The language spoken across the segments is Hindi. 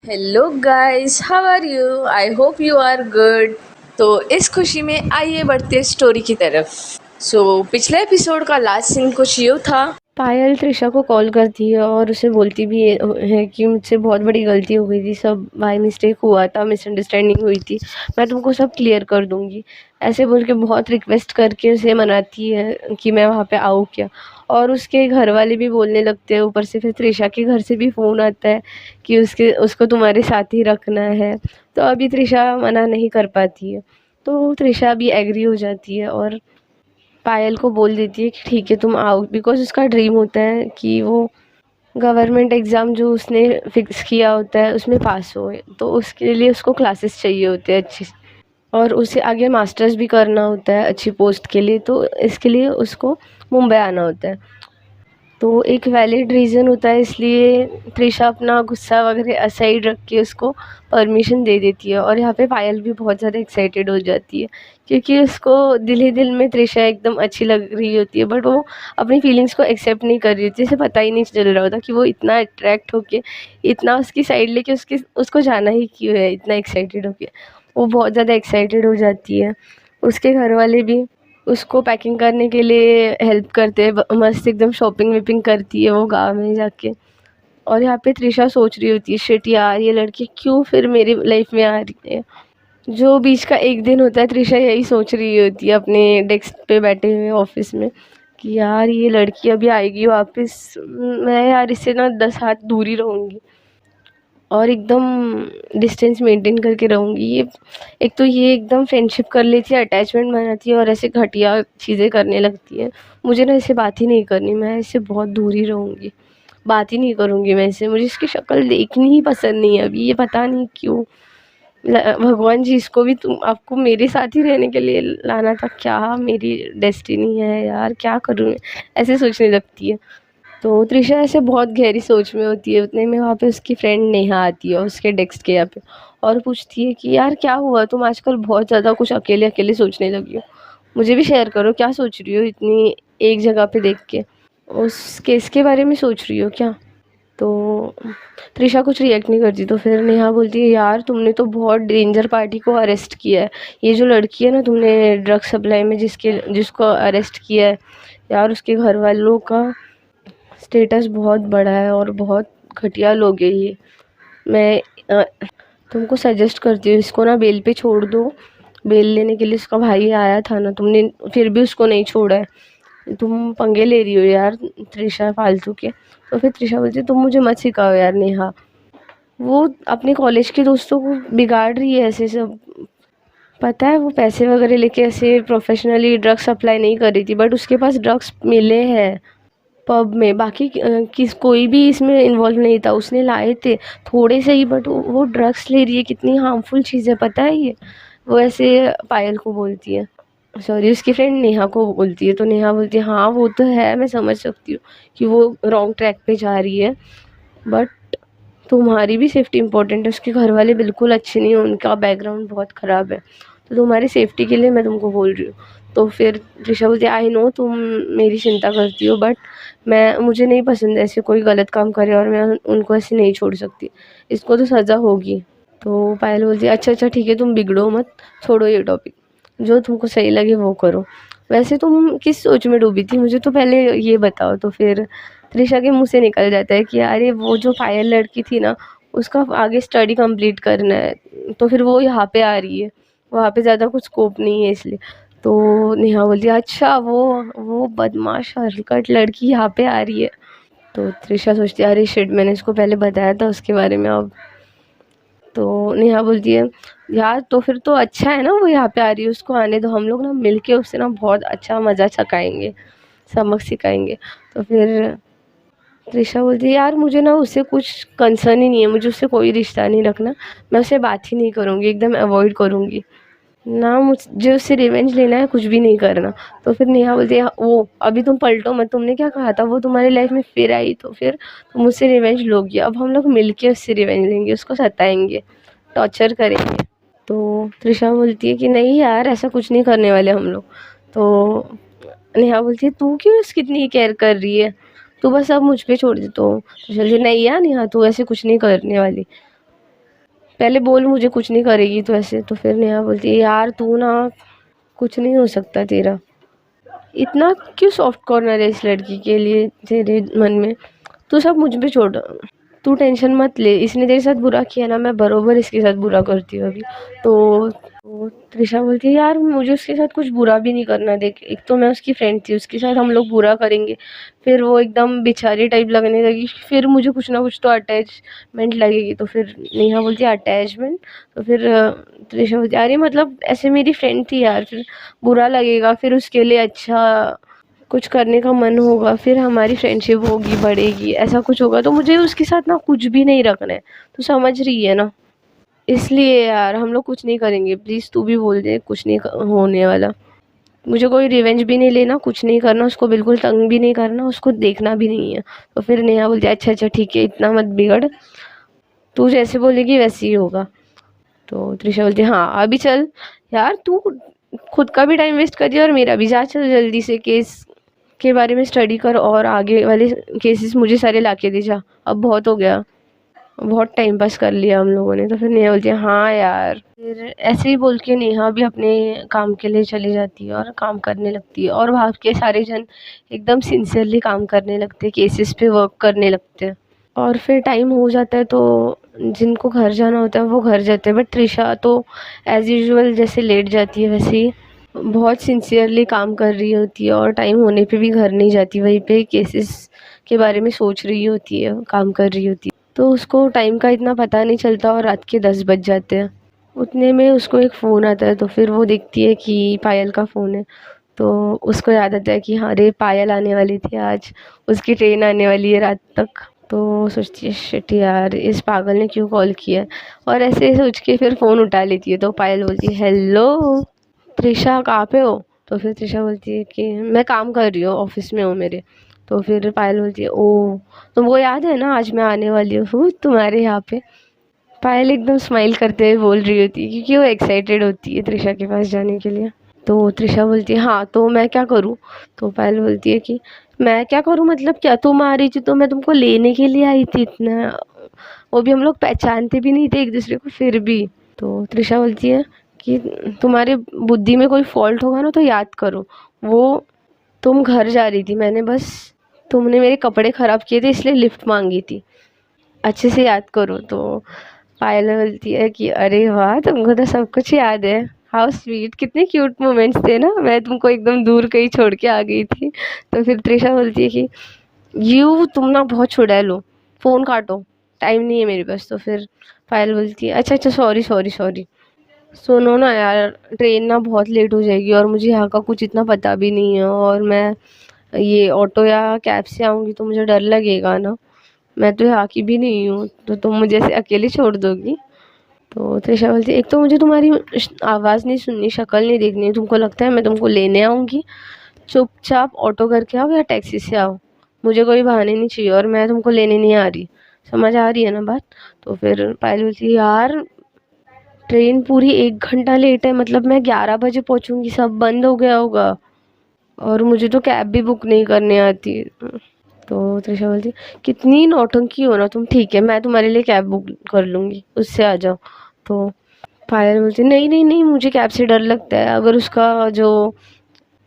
Hello guys, how are you? I hope you are good. तो इस खुशी में आइए बढ़ते हैं स्टोरी की तरफ। पिछले एपिसोड का लास्ट सीन कुछ यूँ था। पायल त्रिशा को कॉल करती है और उसे बोलती भी है कि मुझसे बहुत बड़ी गलती हो गई थी, सब बाय मिस्टेक हुआ था, मिसअंडरस्टैंडिंग हुई थी, मैं तुमको सब क्लियर कर दूंगी। ऐसे बोल के बहुत रिक्वेस्ट करके उसे मनाती है कि मैं वहाँ पे आऊँ क्या। और उसके घर वाले भी बोलने लगते हैं, ऊपर से फिर त्रिशा के घर से भी फ़ोन आता है कि उसको तुम्हारे साथ ही रखना है। तो अभी त्रिशा मना नहीं कर पाती है, तो त्रिशा भी एग्री हो जाती है और पायल को बोल देती है कि ठीक है तुम आओ, बिकॉज उसका ड्रीम होता है कि वो गवर्नमेंट एग्ज़ाम जो उसने फिक्स किया होता है उसमें पास हो। तो उसके लिए उसको क्लासेस चाहिए होते हैं अच्छी, और उसे आगे मास्टर्स भी करना होता है अच्छी पोस्ट के लिए, तो इसके लिए उसको मुंबई आना होता है। तो एक वैलिड रीज़न होता है, इसलिए त्रिशा अपना गुस्सा वगैरह असाइड रख के उसको परमिशन दे देती है। और यहाँ पे पायल भी बहुत ज़्यादा एक्साइटेड हो जाती है, क्योंकि उसको दिल ही दिल में त्रिशा एकदम अच्छी लग रही होती है, बट वो अपनी फीलिंग्स को एक्सेप्ट नहीं कर रही होती। उसे पता ही नहीं चल रहा होता कि वो इतना अट्रैक्ट होके, इतना उसकी साइड लेके उसको जाना ही क्यों है, इतना एक्साइटेड होके। वो बहुत ज़्यादा एक्साइटेड हो जाती है। उसके घर वाले भी उसको पैकिंग करने के लिए हेल्प करते हैं, मस्त एकदम शॉपिंग वीपिंग करती है वो गाँव में जाके। और यहाँ पे त्रिशा सोच रही होती है, शिट यार ये लड़की क्यों फिर मेरी लाइफ में आ रही है। जो बीच का एक दिन होता है, त्रिशा यही सोच रही होती है अपने डेस्क पे बैठे हुए ऑफिस में कि यार ये लड़की अभी आएगी वापस, मैं यार इससे ना 10 हाथ दूर ही रहूँगी और एकदम डिस्टेंस मेंटेन करके रहूँगी। ये एक तो ये एकदम फ्रेंडशिप कर लेती है, अटैचमेंट बनाती है और ऐसे घटिया चीज़ें करने लगती है। मुझे ना इससे बात ही नहीं करनी, मैं इससे बहुत दूर ही रहूँगी, बात ही नहीं करूँगी मैं इससे। मुझे इसकी शक्ल देखनी ही पसंद नहीं है अभी, ये पता नहीं क्यों। भगवान जी, इसको भी तुम आपको मेरे साथ ही रहने के लिए लाना था क्या? मेरी डेस्टिनी है यार, क्या करूँ मैं? ऐसे सोचने लगती है। तो त्रिशा ऐसे बहुत गहरी सोच में होती है, उतने में वहाँ पे उसकी फ्रेंड नेहा आती है उसके डेस्क के यहाँ पे, और पूछती है कि यार क्या हुआ, तुम आजकल बहुत ज़्यादा कुछ अकेले अकेले सोचने लगी हो, मुझे भी शेयर करो, क्या सोच रही हो इतनी एक जगह पे देख के? उस केस के बारे में सोच रही हो क्या? तो त्रिशा कुछ रिएक्ट नहीं करती। तो फिर नेहा बोलती है यार तुमने तो बहुत डेंजर पार्टी को अरेस्ट किया है। ये जो लड़की है ना, तुमने ड्रग सप्लाई में जिसको अरेस्ट किया है, यार उसके घर वालों का स्टेटस बहुत बड़ा है और बहुत घटिया लोग हैं ये। मैं अ, तुमको सजेस्ट करती हूँ इसको ना बेल पे छोड़ दो। बेल लेने के लिए उसका भाई आया था ना, तुमने फिर भी उसको नहीं छोड़ा है। तुम पंगे ले रही हो यार त्रिशा, फालतू के। तो फिर त्रिशा बोलती है तुम मुझे मत सिखाओ यार नेहा, वो अपने कॉलेज के दोस्तों को बिगाड़ रही है ऐसे सब। पता है वो पैसे वगैरह लेके ऐसे प्रोफेशनली ड्रग्स सप्लाई नहीं कर रही थी, बट उसके पास ड्रग्स मिले हैं पब में। बाकी कोई भी इसमें इन्वॉल्व नहीं था, उसने लाए थे थोड़े से ही, बट वो ड्रग्स ले रही है, कितनी हार्मफुल चीज़ है पता है ये। वो ऐसे पायल को बोलती है, सॉरी उसकी फ्रेंड नेहा को बोलती है। तो नेहा बोलती है हाँ वो तो है, मैं समझ सकती हूँ कि वो रॉन्ग ट्रैक पे जा रही है, बट तुम्हारी भी सेफ्टी इंपॉर्टेंट है। उसके घर वाले बिल्कुल अच्छे नहीं हैं, उनका बैकग्राउंड बहुत ख़राब है, तो तुम्हारी सेफ्टी के लिए मैं तुमको बोल रही हूँ। तो फिर ऋषा बोलती है आई नो तुम मेरी चिंता करती हो, बट मुझे नहीं पसंद ऐसे कोई गलत काम करे, और मैं उनको ऐसे नहीं छोड़ सकती, इसको तो सज़ा होगी। तो पायल बोलती है अच्छा अच्छा ठीक है, तुम बिगड़ो मत, छोड़ो ये टॉपिक, जो तुमको सही लगे वो करो। वैसे तुम किस सोच में डूबी थी, मुझे तो पहले ये बताओ। तो फिर त्रिशा के मुंह से निकल जाता है कि अरे वो जो पायल लड़की थी ना, उसका आगे स्टडी कंप्लीट करना है, तो फिर वो यहाँ पे आ रही है, वहाँ पे ज़्यादा कुछ स्कोप नहीं है इसलिए। तो नेहा बोलती है अच्छा वो बदमाश हरकट लड़की यहाँ पे आ रही है। तो त्रिशा सोचती है अरे शिट, मैंने इसको पहले बताया था उसके बारे में अब। तो नेहा बोलती है यार तो फिर तो अच्छा है ना वो यहाँ पे आ रही है, उसको आने दो, हम लोग ना मिलके उससे ना बहुत अच्छा मज़ा चखाएंगे, सबक सिखाएंगे। तो फिर त्रिशा बोलती है यार मुझे ना उससे कुछ कंसर्न ही नहीं है, मुझे उससे कोई रिश्ता नहीं रखना, मैं उससे बात ही नहीं करूँगी, एकदम अवॉइड करूँगी ना, मुझे उससे रिवेंज लेना है, कुछ भी नहीं करना। तो फिर नेहा बोलती है वो अभी तुम पलटो मत, तुमने क्या कहा था, वो तुम्हारी लाइफ में फिर आई तो फिर तुम मुझसे रिवेंज लोगी, अब हम लोग मिलके उससे रिवेंज लेंगे, उसको सताएंगे, टॉर्चर करेंगे। तो त्रिशा बोलती है कि नहीं यार ऐसा कुछ नहीं करने वाले हम लोग। तो नेहा बोलती है तू क्यों इसकी इतनी केयर कर रही है, तू बस अब मुझ पे छोड़ दे। तो त्रिशा बोलती है नहीं यार नेहा, तू ऐसे कुछ नहीं करने वाली। पहले बोल मुझे कुछ नहीं करेगी तो ऐसे। तो फिर नेहा बोलती है यार तू ना, कुछ नहीं हो सकता तेरा, इतना क्यों सॉफ्ट कॉर्नर है इस लड़की के लिए तेरे मन में, तू सब मुझ पे छोड़, तू टेंशन मत ले, इसने तेरे साथ बुरा किया ना, मैं बरोबर इसके साथ बुरा करती हूँ अभी। तो त्रिशा बोलती है यार मुझे उसके साथ कुछ बुरा भी नहीं करना, देख एक तो मैं उसकी फ्रेंड थी, उसके साथ हम लोग बुरा करेंगे, फिर वो एकदम बेचारी टाइप लगने लगी, फिर मुझे कुछ ना कुछ तो अटैचमेंट लगेगी। तो फिर नेहा बोलती है अटैचमेंट, तो फिर त्रिशा बोलती है अरे मतलब ऐसे मेरी फ्रेंड थी यार, फिर बुरा लगेगा, फिर उसके लिए अच्छा कुछ करने का मन होगा, फिर हमारी फ्रेंडशिप होगी बढ़ेगी, ऐसा कुछ होगा, तो मुझे उसके साथ ना कुछ भी नहीं रखना है, तू समझ रही है ना, इसलिए यार हम लोग कुछ नहीं करेंगे, प्लीज़ तू भी बोल दे कुछ नहीं होने वाला, मुझे कोई रिवेंज भी नहीं लेना, कुछ नहीं करना, उसको बिल्कुल तंग भी नहीं करना, उसको देखना भी नहीं है। तो फिर नेहा बोलती है अच्छा अच्छा ठीक है, इतना मत बिगड़, तू जैसे बोलेगी वैसे ही होगा। तो त्रिशा बोलती है हाँ अभी चल, यार तू खुद का भी टाइम वेस्ट कर दिया और मेरा भी, जा चल जल्दी से, केस के बारे में स्टडी कर और आगे वाले केसेस मुझे सारे ला के दे जा, अब बहुत हो गया, बहुत टाइम पास कर लिया हम लोगों ने। तो फिर नेहा बोलती है हाँ यार, फिर ऐसे ही बोल के नेहा भी अपने काम के लिए चली जाती है और काम करने लगती है, और वहाँ के सारे जन एकदम सिंसियरली काम करने लगते हैं, केसेस पे वर्क करने लगते हैं। और फिर टाइम हो जाता है तो जिनको घर जाना होता है वो घर जाते हैं, बट त्रिशा तो एज़ यूजुअल जैसे लेट जाती है वैसे ही बहुत सिंसियरली काम कर रही होती है, और टाइम होने पे भी घर नहीं जाती, वहीं पे केसेस के बारे में सोच रही होती है, काम कर रही होती है। तो उसको टाइम का इतना पता नहीं चलता और रात के 10 बज जाते हैं। उतने में उसको एक फ़ोन आता है, तो फिर वो देखती है कि पायल का फ़ोन है, तो उसको याद आता है कि हाँ अरे पायल आने वाली थी आज, उसकी ट्रेन आने वाली है रात तक। तो वो सोचती है शिट यार इस पागल ने क्यों कॉल किया है, और ऐसे सोच के फिर फ़ोन उठा लेती है। तो पायल बोलती है हेलो त्रिशा कहाँ पे हो। तो फिर त्रिशा बोलती है कि मैं काम कर रही हूँ, ऑफिस में हूँ मेरे। तो फिर पायल बोलती है ओ तुमको याद है ना आज मैं आने वाली हूँ तुम्हारे यहाँ पे। पायल एकदम स्माइल करते हुए बोल रही होती है क्योंकि वो एक्साइटेड होती है त्रिशा के पास जाने के लिए। तो त्रिशा बोलती है हाँ तो मैं क्या करूँ। तो पायल बोलती है कि मैं क्या करूँ मतलब क्या, तुम आ रही थी तो मैं तुमको लेने के लिए आई थी, इतना वो भी हम लोग पहचानते भी नहीं थे एक दूसरे को फिर भी। तो त्रिशा बोलती है कि तुम्हारे बुद्धि में कोई फॉल्ट होगा ना तो याद करो, वो तुम घर जा रही थी, मैंने बस तुमने मेरे कपड़े ख़राब किए थे इसलिए लिफ्ट मांगी थी, अच्छे से याद करो। तो पायल बोलती है कि अरे वाह तुमको तो सब कुछ याद है, हाउ स्वीट, कितने क्यूट मोमेंट्स थे ना, मैं तुमको एकदम दूर कहीं छोड़ के आ गई थी। तो फिर त्रिशा बोलती है कि तुम ना बहुत छुड़ैल हो, फ़ोन काटो, टाइम नहीं है मेरे पास। तो फिर पायल बोलती है अच्छा अच्छा सॉरी सॉरी सॉरी, सुनो ना यार ट्रेन ना बहुत लेट हो जाएगी और मुझे यहाँ का कुछ इतना पता भी नहीं है, और मैं ये ऑटो या कैब से आऊँगी तो मुझे डर लगेगा ना, मैं तो यहाँ की भी नहीं हूँ, तो तुम मुझे ऐसे अकेले छोड़ दोगी। तो त्रिशा बोलती है एक तो मुझे तुम्हारी आवाज़ नहीं सुननी, शक्ल नहीं देखनी, तुमको लगता है मैं तुमको लेने आऊँगी, चुपचाप ऑटो करके आओ या टैक्सी से आओ, मुझे कोई बहाने नहीं चाहिए, और मैं तुमको लेने नहीं आ रही, समझ आ रही है ना बात। तो फिर पायल बोलती है यार ट्रेन पूरी 1 घंटा लेट है, मतलब मैं 11 बजे पहुँचूँगी, सब बंद हो गया होगा, और मुझे तो कैब भी बुक नहीं करने आती। तो त्रिशा बोलती कितनी नौटंकी हो ना तुम, ठीक है मैं तुम्हारे लिए कैब बुक कर लूँगी, उससे आ जाओ। तो पायल बोलती नहीं नहीं नहीं मुझे कैब से डर लगता है, अगर उसका जो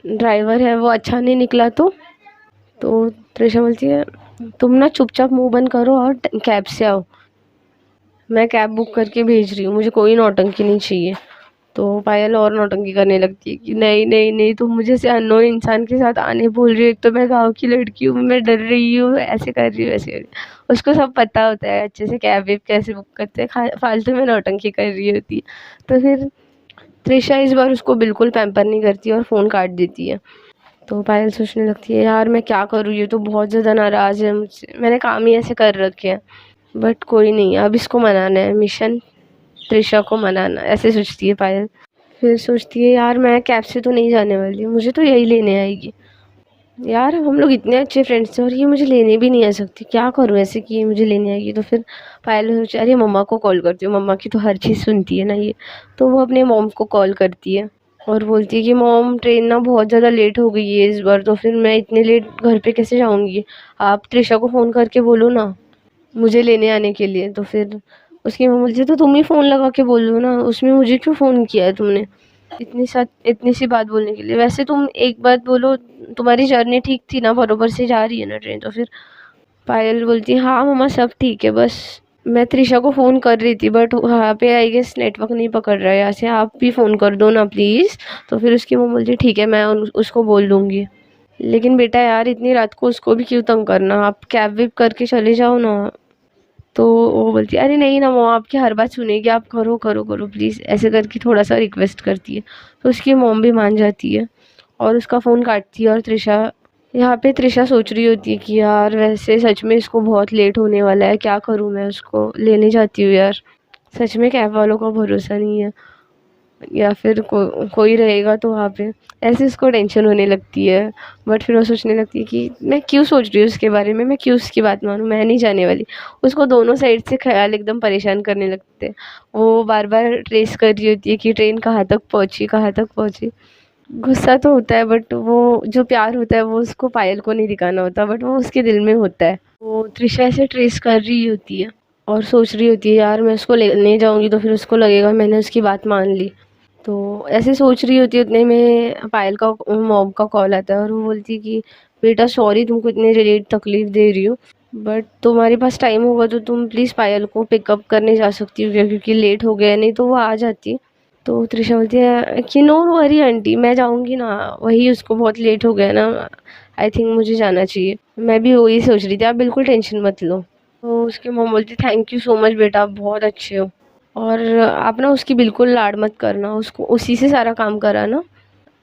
ड्राइवर है वो अच्छा नहीं निकला तो त्रिशा बोलती है तुम ना चुपचाप मुंह बंद करो और कैब से आओ, मैं कैब बुक करके भेज रही हूँ, मुझे कोई नौटंकी नहीं चाहिए। तो पायल और नौटंकी करने लगती है कि नहीं नहीं नहीं तुम मुझे से अननोन इंसान के साथ आने बोल रही हो, एक तो मैं गाँव की लड़की हूँ, मैं डर रही हूँ, ऐसे कर रही हूँ वैसे कर रही हूँ, उसको सब पता होता है अच्छे से कैब वेब कैसे बुक करते हैं, फालतू में नौटंकी कर रही होती है। तो फिर त्रिशा इस बार उसको बिल्कुल पैम्पर नहीं करती और फ़ोन काट देती है। तो पायल सोचने लगती है यार मैं क्या करूँ, ये तो बहुत ज़्यादा नाराज़ है मुझसे, मैंने काम ही ऐसे कर रखे हैं, बट कोई नहीं अब इसको मनाना है, मिशन त्रिशा को मनाना, ऐसे सोचती है पायल। फिर सोचती है यार मैं कैब से तो नहीं जाने वाली, मुझे तो यही लेने आएगी, यार हम लोग इतने अच्छे फ्रेंड्स थे और ये मुझे लेने भी नहीं आ सकती, क्या करूँ ऐसे कि ये मुझे लेने आएगी। तो फिर पायल सोचा अरे मम्मा को कॉल करती हूँ, मम्मा की तो हर चीज़ सुनती है ना ये। तो वो अपने मॉम को कॉल करती है और बोलती है कि मॉम ट्रेन ना बहुत ज़्यादा लेट हो गई है इस बार, तो फिर मैं इतने लेट घर पे कैसे जाऊँगी, आप त्रिशा को फ़ोन करके बोलो ना मुझे लेने आने के लिए। तो फिर उसकी मम्मी बोलती है तो तुम ही फ़ोन लगा के बोल दो ना, उसमें मुझे क्यों फ़ोन किया है तुमने इतनी सी बात बोलने के लिए। वैसे तुम एक बात बोलो, तुम्हारी जर्नी ठीक थी ना, बरोबर से जा रही है ना ट्रेन? तो फिर पायल बोलती है हाँ मम्मा सब ठीक है, बस मैं त्रिशा को फ़ोन कर रही थी बट वहाँ पे आई गेस नेटवर्क नहीं पकड़ रहा है, यहाँ से आप भी फ़ोन कर दो ना प्लीज़। तो फिर उसकी मम्मी बोलती है ठीक है, मैं उसको बोल दूँगी। लेकिन बेटा यार इतनी रात को उसको भी क्यों तंग करना, आप कैब वेब करके चले जाओ ना। तो वो बोलती है अरे नहीं ना मॉम, आपकी हर बात सुनेगी, आप करो करो करो प्लीज़, ऐसे करके थोड़ा सा रिक्वेस्ट करती है। तो उसकी मॉम भी मान जाती है और उसका फ़ोन काटती है। और त्रिशा, यहाँ पे त्रिशा सोच रही होती है कि यार वैसे सच में इसको बहुत लेट होने वाला है, क्या करूँ, मैं उसको लेने जाती हूँ यार। सच में कैब वालों का भरोसा नहीं है, या फिर कोई रहेगा तो वहाँ पे, ऐसे उसको टेंशन होने लगती है। बट फिर वो सोचने लगती है कि मैं क्यों सोच रही हूँ उसके बारे में, मैं क्यों उसकी बात मानूँ, मैं नहीं जाने वाली। उसको दोनों साइड से ख्याल एकदम परेशान करने लगते हैं। वो बार बार ट्रेस कर रही होती है कि ट्रेन कहाँ तक पहुँची, कहाँ तक पहुँची। गुस्सा तो होता है बट वो जो प्यार होता है वो उसको पायल को नहीं दिखाना होता, बट वो उसके दिल में होता है। वो त्रिशा ऐसे ट्रेस कर रही होती है और सोच रही होती है यार मैं उसको लेने जाऊंगी तो फिर उसको लगेगा मैंने उसकी बात मान ली। तो ऐसे सोच रही होती है, उतने में पायल का मॉम का कॉल आता है और वो बोलती है कि बेटा सॉरी तुमको इतने लेट तकलीफ दे रही हूँ, बट तुम्हारे पास टाइम होगा तो तुम प्लीज़ पायल को पिकअप करने जा सकती हो क्या, क्योंकि लेट हो गया, नहीं तो वो आ जाती। तो त्रिशा बोलती है कि नो वरी आंटी, मैं जाऊंगी ना, वही उसको बहुत लेट हो गया ना, आई थिंक मुझे जाना चाहिए, मैं भी वही सोच रही थी, आप बिल्कुल टेंशन मत लो। तो उसकी मॉम बोलती थैंक यू सो मच बेटा, आप बहुत अच्छे हो, और आप ना उसकी बिल्कुल लाड मत करना, उसको उसी से सारा काम कराना।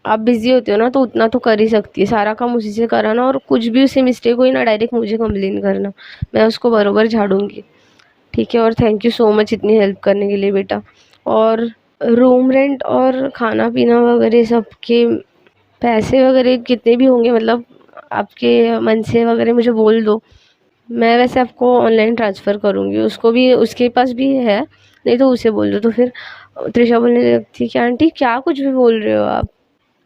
आप बिज़ी होते हो ना तो उतना तो कर ही सकती है, सारा काम उसी से कराना, और कुछ भी उससे मिस्टेक हुई ना डायरेक्ट मुझे कंप्लेन करना, मैं उसको बरोबर झाड़ूंगी। ठीक है, और थैंक यू सो मच इतनी हेल्प करने के लिए बेटा। और रूम रेंट और खाना पीना वगैरह सबके पैसे वगैरह कितने भी होंगे, मतलब आपके मन से वगैरह मुझे बोल दो, मैं वैसे आपको ऑनलाइन ट्रांसफ़र करूँगी, उसको भी उसके पास भी है, नहीं तो उसे बोल दो। तो फिर त्रिशा बोलने लगती है कि आंटी क्या कुछ भी बोल रहे हो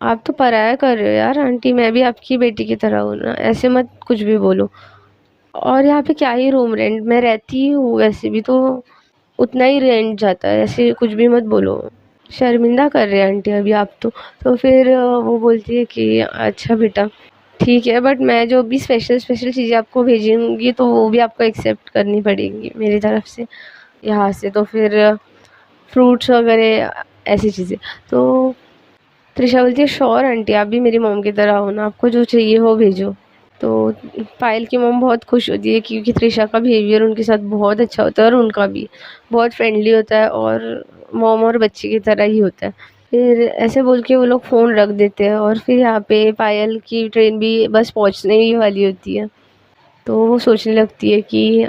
आप तो पराया कर रहे हो यार आंटी, मैं भी आपकी बेटी की तरह हूँ ना, ऐसे मत कुछ भी बोलो। और यहाँ पे क्या ही रूम रेंट, मैं रहती हूँ वैसे भी तो उतना ही रेंट जाता है, ऐसे कुछ भी मत बोलो, शर्मिंदा कर रहे हैं आंटी अभी आप तो फिर वो बोलती है कि अच्छा बेटा ठीक है, बट मैं जो भी स्पेशल स्पेशल चीज़ें आपको भेजूँगी तो वो भी आपको एक्सेप्ट करनी पड़ेगी मेरी तरफ से यहाँ से। तो फिर फ्रूट्स वगैरह ऐसी चीज़ें। तो त्रिशा बोलती है श्योर आंटी, आप भी मेरी मॉम की तरह हो ना, आपको जो चाहिए वो भेजो। तो पायल की मॉम बहुत खुश होती है क्योंकि त्रिशा का बिहेवियर उनके साथ बहुत अच्छा होता है और उनका भी बहुत फ्रेंडली होता है और मॉम और बच्चे की तरह ही होता है। फिर ऐसे बोल के वो लोग फ़ोन रख देते हैं और फिर यहाँ पे पायल की ट्रेन भी बस पहुँचने ही वाली होती है। तो वो सोचने लगती है कि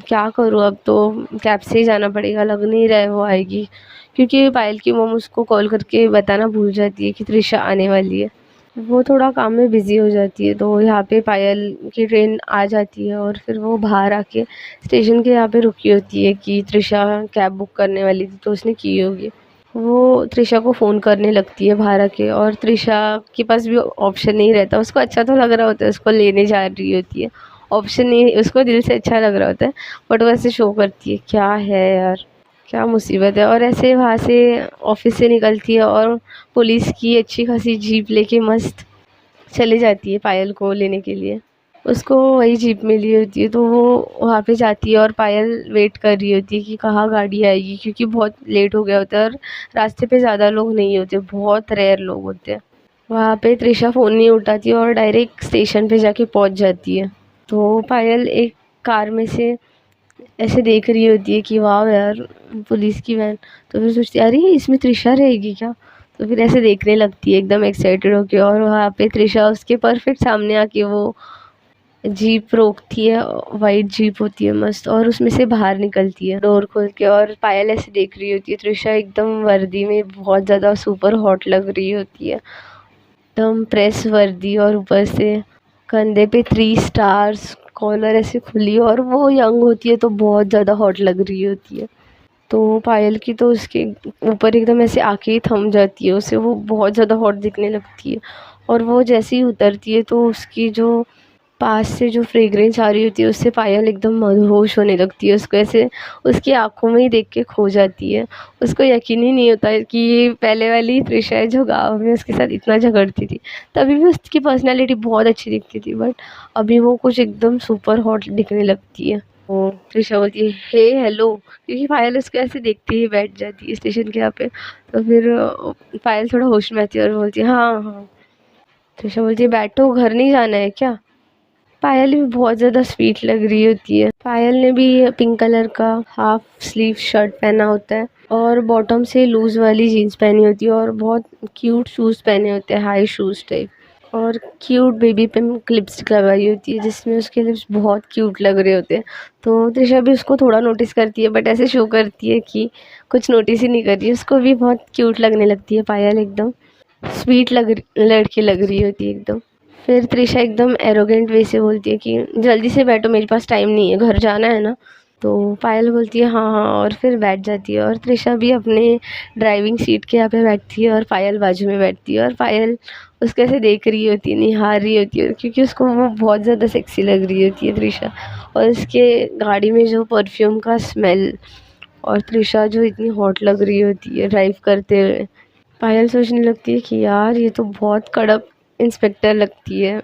क्या करूँ, अब तो कैब से ही जाना पड़ेगा, लग नहीं रहा है वो आएगी, क्योंकि पायल की मॉम उसको कॉल करके बताना भूल जाती है कि त्रिशा आने वाली है। वो थोड़ा काम में बिज़ी हो जाती है, तो यहाँ पे पायल की ट्रेन आ जाती है और फिर वो बाहर आके स्टेशन के यहाँ पे रुकी होती है कि त्रिशा कैब बुक करने वाली थी तो उसने की होगी। वो त्रिशा को फ़ोन करने लगती है बाहर आके, और त्रिशा के पास भी ऑप्शन नहीं रहता, उसको अच्छा तो लग रहा होता है, उसको लेने जा रही होती है, ऑप्शन नहीं, उसको दिल से अच्छा लग रहा होता है, बट वो ऐसे शो करती है क्या है यार, क्या मुसीबत है। और ऐसे वहाँ से ऑफिस से निकलती है और पुलिस की अच्छी खासी जीप लेके मस्त चली जाती है पायल को लेने के लिए। उसको वही जीप मिली होती है तो वो वहाँ पे जाती है और पायल वेट कर रही होती है कि कहाँ गाड़ी आएगी, क्योंकि बहुत लेट हो गया होता है और रास्ते पे ज़्यादा लोग नहीं होते, बहुत रेयर लोग होते हैं। वहाँ पे त्रिशा फ़ोन नहीं उठाती और डायरेक्ट स्टेशन पे जाके पहुँच जाती है। तो पायल एक कार में से ऐसे देख रही होती है कि वाह यार पुलिस की वैन, तो फिर सोचती है अरे इसमें त्रिशा रहेगी क्या, तो फिर ऐसे देखने लगती है एकदम एक्साइटेड होके, और वहाँ पे त्रिशा उसके परफेक्ट सामने आके वो जीप रोकती है, वाइट जीप होती है मस्त, और उसमें से बाहर निकलती है डोर खोल के, और पायल ऐसे देख रही होती है, त्रिशा एकदम वर्दी में बहुत ज़्यादा सुपर हॉट लग रही होती है, एकदम प्रेस वर्दी, और ऊपर से कंधे पे 3 स्टार्स, कॉलर ऐसे खुली, और वो यंग होती है तो बहुत ज़्यादा हॉट लग रही होती है। तो पायल की तो उसके ऊपर एकदम ऐसे आँखें ही थम जाती है, उसे वो बहुत ज़्यादा हॉट दिखने लगती है, और वो जैसे ही उतरती है तो उसकी जो पास से जो फ्रेग्रेंस आ रही होती है उससे पायल एकदम मदहोश होने लगती है, उसको ऐसे उसकी आँखों में ही देख के खो जाती है। उसको यकीन ही नहीं होता है कि ये पहले वाली तृषा है जो गाँव में उसके साथ इतना झगड़ती थी। तभी भी उसकी पर्सनैलिटी बहुत अच्छी दिखती थी, बट अभी वो कुछ एकदम सुपर हॉट दिखने लगती है। वो तृषा बोलती है हे हेलो, क्योंकि पायल उसको ऐसे देखते ही बैठ जाती है स्टेशन के यहाँ पे। तो फिर पायल थोड़ा होश में आती है और बोलती है हाँ हाँ। तृषा बोलती है बैठो, घर नहीं जाना है क्या? पायल भी बहुत ज़्यादा स्वीट लग रही होती है। पायल ने भी पिंक कलर का हाफ स्लीव शर्ट पहना होता है और बॉटम से लूज वाली जीन्स पहनी होती है और बहुत क्यूट शूज़ पहने होते हैं, हाई शूज़ टाइप। और क्यूट बेबी पिंक लिपस्टिक लगाई होती है जिसमें उसके लिप्स बहुत क्यूट लग रहे होते हैं। तो त्रिशा भी उसको थोड़ा नोटिस करती है, बट ऐसे शो करती है कि कुछ नोटिस ही नहीं कर रही है। उसको भी बहुत क्यूट लगने लगती है पायल, एकदम स्वीट लड़की लग रही होती है एकदम। फिर त्रिशा एकदम एरोगेंट वे से बोलती है कि जल्दी से बैठो, मेरे पास टाइम नहीं है, घर जाना है ना। तो पायल बोलती है हाँ हाँ और फिर बैठ जाती है। और त्रिशा भी अपने ड्राइविंग सीट के यहाँ पे बैठती है और पायल बाजू में बैठती है। और पायल उसको ऐसे देख रही होती है, निहार रही होती है, क्योंकि उसको वो बहुत ज़्यादा सेक्सी लग रही होती है त्रिशा। और उसके गाड़ी में जो परफ्यूम का स्मेल, और त्रिशा जो इतनी हॉट लग रही होती है ड्राइव करते हुए। पायल सोचने लगती है कि यार ये तो बहुत कड़क इंस्पेक्टर लगती है,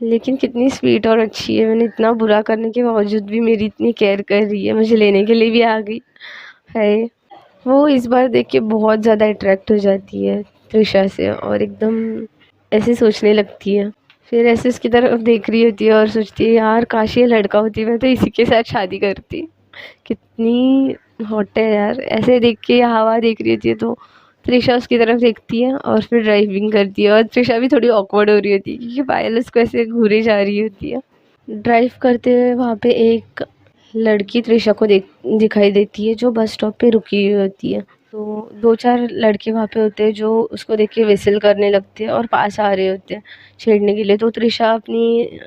लेकिन कितनी स्वीट और अच्छी है। मैंने इतना बुरा करने के बावजूद भी मेरी इतनी केयर कर रही है, मुझे लेने के लिए भी आ गई है। वो इस बार देख के बहुत ज़्यादा अट्रैक्ट हो जाती है त्रिशा से और एकदम ऐसे सोचने लगती है। फिर ऐसे उसकी तरफ देख रही होती है और सोचती है यार काश ये लड़का होती, मैं तो इसी के साथ शादी करती। कितनी हॉट है यार। ऐसे देख के हवा देख रही होती है तो त्रिशा उसकी तरफ देखती है और फिर ड्राइविंग करती है। और त्रिशा भी थोड़ी ऑकवर्ड हो रही होती है क्योंकि पायल उसको ऐसे घूरे जा रही होती है। ड्राइव करते हुए वहाँ पे एक लड़की त्रिशा को दिखाई देती है जो बस स्टॉप पे रुकी हुई होती है। तो 2-4 लड़के वहाँ पे होते हैं जो उसको देख के विसिल करने लगते हैं और पास आ रहे होते हैं छेड़ने के लिए। तो त्रिशा अपनी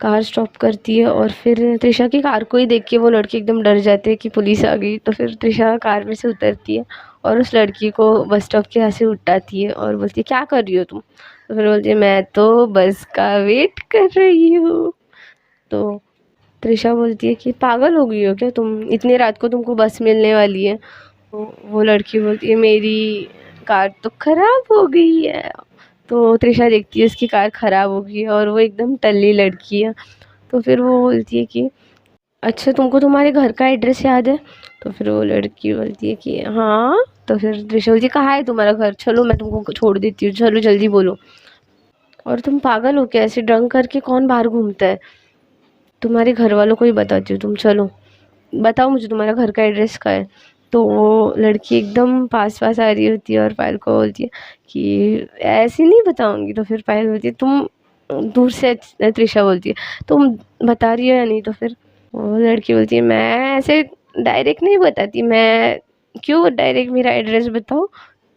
कार स्टॉप करती है और फिर त्रिशा की कार को ही देख के वो लड़के एकदम डर जाते हैं कि पुलिस आ गई। तो फिर त्रिशा कार में से उतरती है और उस लड़की को बस स्टॉप के यहाँ से उठाती है और बोलती है क्या कर रही हो तुम? तो फिर बोलती है मैं तो बस का वेट कर रही हूँ। तो त्रिशा बोलती है कि पागल हो गई हो क्या तुम, इतनी रात को तुमको बस मिलने वाली है? तो वो लड़की बोलती है मेरी कार तो ख़राब हो गई है। तो त्रिशा देखती है उसकी कार ख़राब हो गई है और वो एकदम टल्ली लड़की है। तो फिर वो बोलती है कि अच्छा तुमको तुम्हारे घर का एड्रेस याद है? तो फिर वो लड़की बोलती है कि हाँ। तो फिर त्रिशा बोलती है कहाँ है तुम्हारा घर, चलो मैं तुमको छोड़ देती हूँ, चलो जल्दी बोलो। और तुम पागल हो क्या, ऐसे ड्रंक करके कौन बाहर घूमता है? तुम्हारे घर वालों को ही बताती हूँ, तुम चलो बताओ मुझे तुम्हारा घर का एड्रेस क्या है। तो वो लड़की एकदम पास पास आ रही होती है और पायल को बोलती है कि ऐसे नहीं बताऊंगी। तो फिर पायल बोलती है तुम दूर से त्रिशा बोलती है तुम बता रही हो या नहीं? तो फिर वो लड़की बोलती है मैं ऐसे डायरेक्ट नहीं बताती, मैं क्यों डायरेक्ट मेरा एड्रेस बताओ।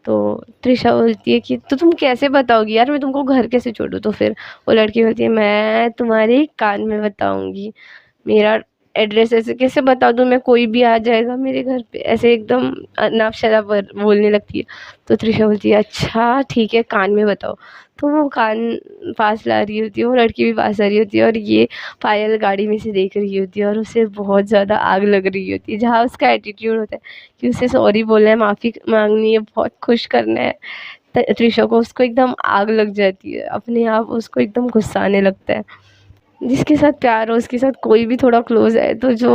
तो त्रिशा बोलती है कि तो तुम कैसे बताओगी यार, मैं तुमको घर कैसे छोड़ूँ? तो फिर वो लड़की बोलती है मैं तुम्हारे कान में बताऊंगी, मेरा एड्रेस ऐसे कैसे बता दूँ मैं, कोई भी आ जाएगा मेरे घर पे, ऐसे एकदम अनाप शनाप बोलने लगती है। तो त्रिशा बोलती है अच्छा ठीक है कान में बताओ। तो वो कान पास ला रही होती है, वो लड़की भी पास आ रही होती है और ये पायल गाड़ी में से देख रही होती है और उसे बहुत ज़्यादा आग लग रही होती है। जहाँ उसका एटीट्यूड होता है कि उसे सॉरी बोलना है, माफ़ी मांगनी है, बहुत खुश करना है त्रिशा को, उसको एकदम आग लग जाती है, अपने आप उसको एकदम गुस्सा आने लगता है। जिसके साथ प्यार हो उसके साथ कोई भी थोड़ा क्लोज है तो जो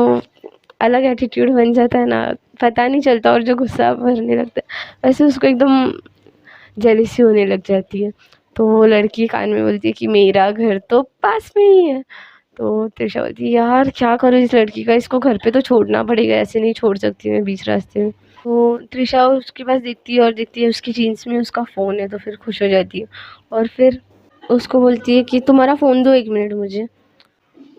अलग एटीट्यूड बन जाता है ना, पता नहीं चलता और जो गुस्सा भरने लगता है वैसे उसको एकदम जेलसी होने लग जाती है। तो वो लड़की कान में बोलती है कि मेरा घर तो पास में ही है। तो त्रिशा बोलती है यार क्या करूँ इस लड़की का, इसको घर पे तो छोड़ना पड़ेगा, ऐसे नहीं छोड़ सकती मैं बीच रास्ते में। तो त्रिशा उसके पास देखती है और देखती है उसकी जीन्स में उसका फ़ोन है, तो फिर खुश हो जाती है और फिर उसको बोलती है कि तुम्हारा फ़ोन दो 1 मिनट मुझे।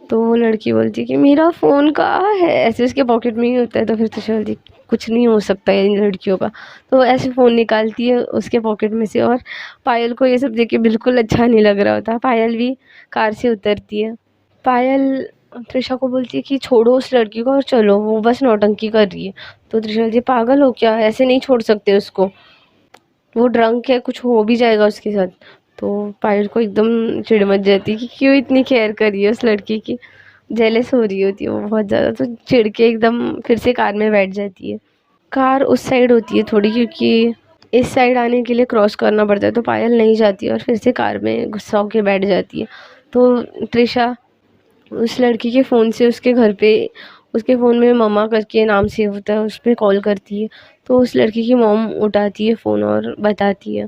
तो वो लड़की बोलती है कि मेरा फ़ोन कहाँ है, ऐसे उसके पॉकेट में ही होता है। तो फिर त्रिशा बोलती है कुछ नहीं हो सकता है इन लड़कियों का। तो ऐसे फ़ोन निकालती है उसके पॉकेट में से और पायल को ये सब देख के बिल्कुल अच्छा नहीं लग रहा होता। पायल भी कार से उतरती है। पायल त्रिशा को बोलती है कि छोड़ो उस लड़की को और चलो, वो बस नौटंकी कर रही है। तो त्रिशा बोलती है पागल हो क्या, ऐसे नहीं छोड़ सकते उसको, वो ड्रंक है, कुछ हो भी जाएगा उसके साथ। तो पायल को एकदम चिढ़ मच जाती है कि क्यों इतनी केयर कर रही है उस लड़की की, जेलस हो रही होती है वो बहुत ज़्यादा। तो चिढ़ के एकदम फिर से कार में बैठ जाती है। कार उस साइड होती है थोड़ी, क्योंकि इस साइड आने के लिए क्रॉस करना पड़ता है, तो पायल नहीं जाती है और फिर से कार में गुस्सा होके बैठ जाती है। तो त्रिशा उस लड़की के फ़ोन से उसके घर पे, उसके फ़ोन में मम्मा करके नाम सेव होता है, उस पर कॉल करती है। तो उस लड़की की मॉम उठाती है फ़ोन और बताती है।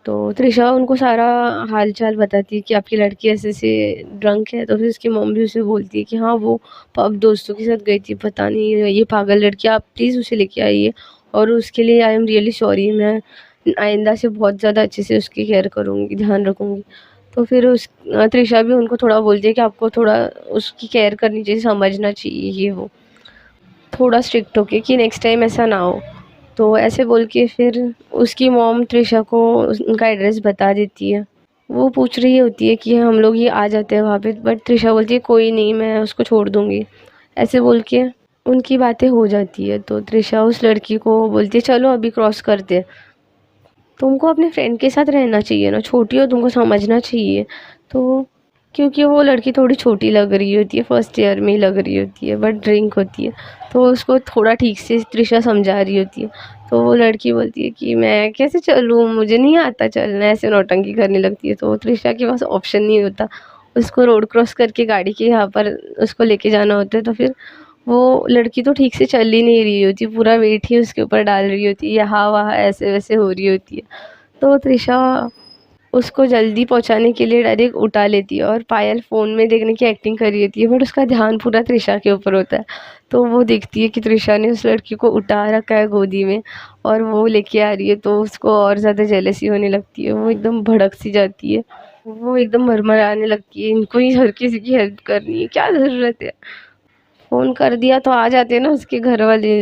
तो त्रिशा उनको सारा हाल चाल बताती है कि आपकी लड़की ऐसे ऐसे ड्रंक है। तो फिर उसकी मॉम भी उसे बोलती है कि हाँ वो पब दोस्तों के साथ गई थी, पता नहीं ये पागल लड़की, आप प्लीज़ उसे लेके आइए और उसके लिए आई एम रियली सॉरी, मैं आइंदा से बहुत ज़्यादा अच्छे से उसकी केयर करूँगी, ध्यान रखूँगी। तो फिर त्रिशा भी उनको थोड़ा बोलती है कि आपको थोड़ा उसकी केयर करनी चाहिए, समझना चाहिए ये वो, थोड़ा स्ट्रिक्ट होके कि नेक्स्ट टाइम ऐसा ना हो। तो ऐसे बोल के फिर उसकी मॉम त्रिशा को उनका एड्रेस बता देती है। वो पूछ रही होती है कि हम लोग ये आ जाते हैं वहाँ पे, बट त्रिशा बोलती है कोई नहीं, मैं उसको छोड़ दूँगी। ऐसे बोल के उनकी बातें हो जाती है। तो त्रिशा उस लड़की को बोलती है चलो अभी क्रॉस करते हैं, तुमको अपने फ्रेंड के साथ रहना चाहिए ना, छोटी हो तुमको समझना चाहिए। तो क्योंकि वो लड़की थोड़ी छोटी लग रही होती है, फर्स्ट ईयर में ही लग रही होती है, बट ड्रिंक होती है, तो उसको थोड़ा ठीक से त्रिशा समझा रही होती है। तो वो लड़की बोलती है कि मैं कैसे चलूँ, मुझे नहीं आता चलना, ऐसे नौटंकी करने लगती है। तो त्रिशा के पास ऑप्शन नहीं होता, उसको रोड क्रॉस करके गाड़ी के यहाँ पर उसको लेके जाना होता है। तो फिर वो लड़की तो ठीक से चल ही नहीं रही होती, पूरा वेट ही उसके ऊपर डाल रही होती है, यहाँ वहाँ ऐसे वैसे हो रही होती है। तो त्रिशा उसको जल्दी पहुंचाने के लिए डायरेक्ट उठा लेती है और पायल फ़ोन में देखने की एक्टिंग कर रही होती है, बट उसका ध्यान पूरा त्रिशा के ऊपर होता है। तो वो देखती है कि त्रिशा ने उस लड़की को उठा रखा है गोदी में और वो लेके आ रही है, तो उसको और ज़्यादा जेलसी होने लगती है, वो एकदम भड़क सी जाती है, वो एकदम मरमराने लगती है, इनको ही हर किसी की हेल्प करनी है, क्या ज़रूरत है, फ़ोन कर दिया तो आ जाते ना उसके घर वाले,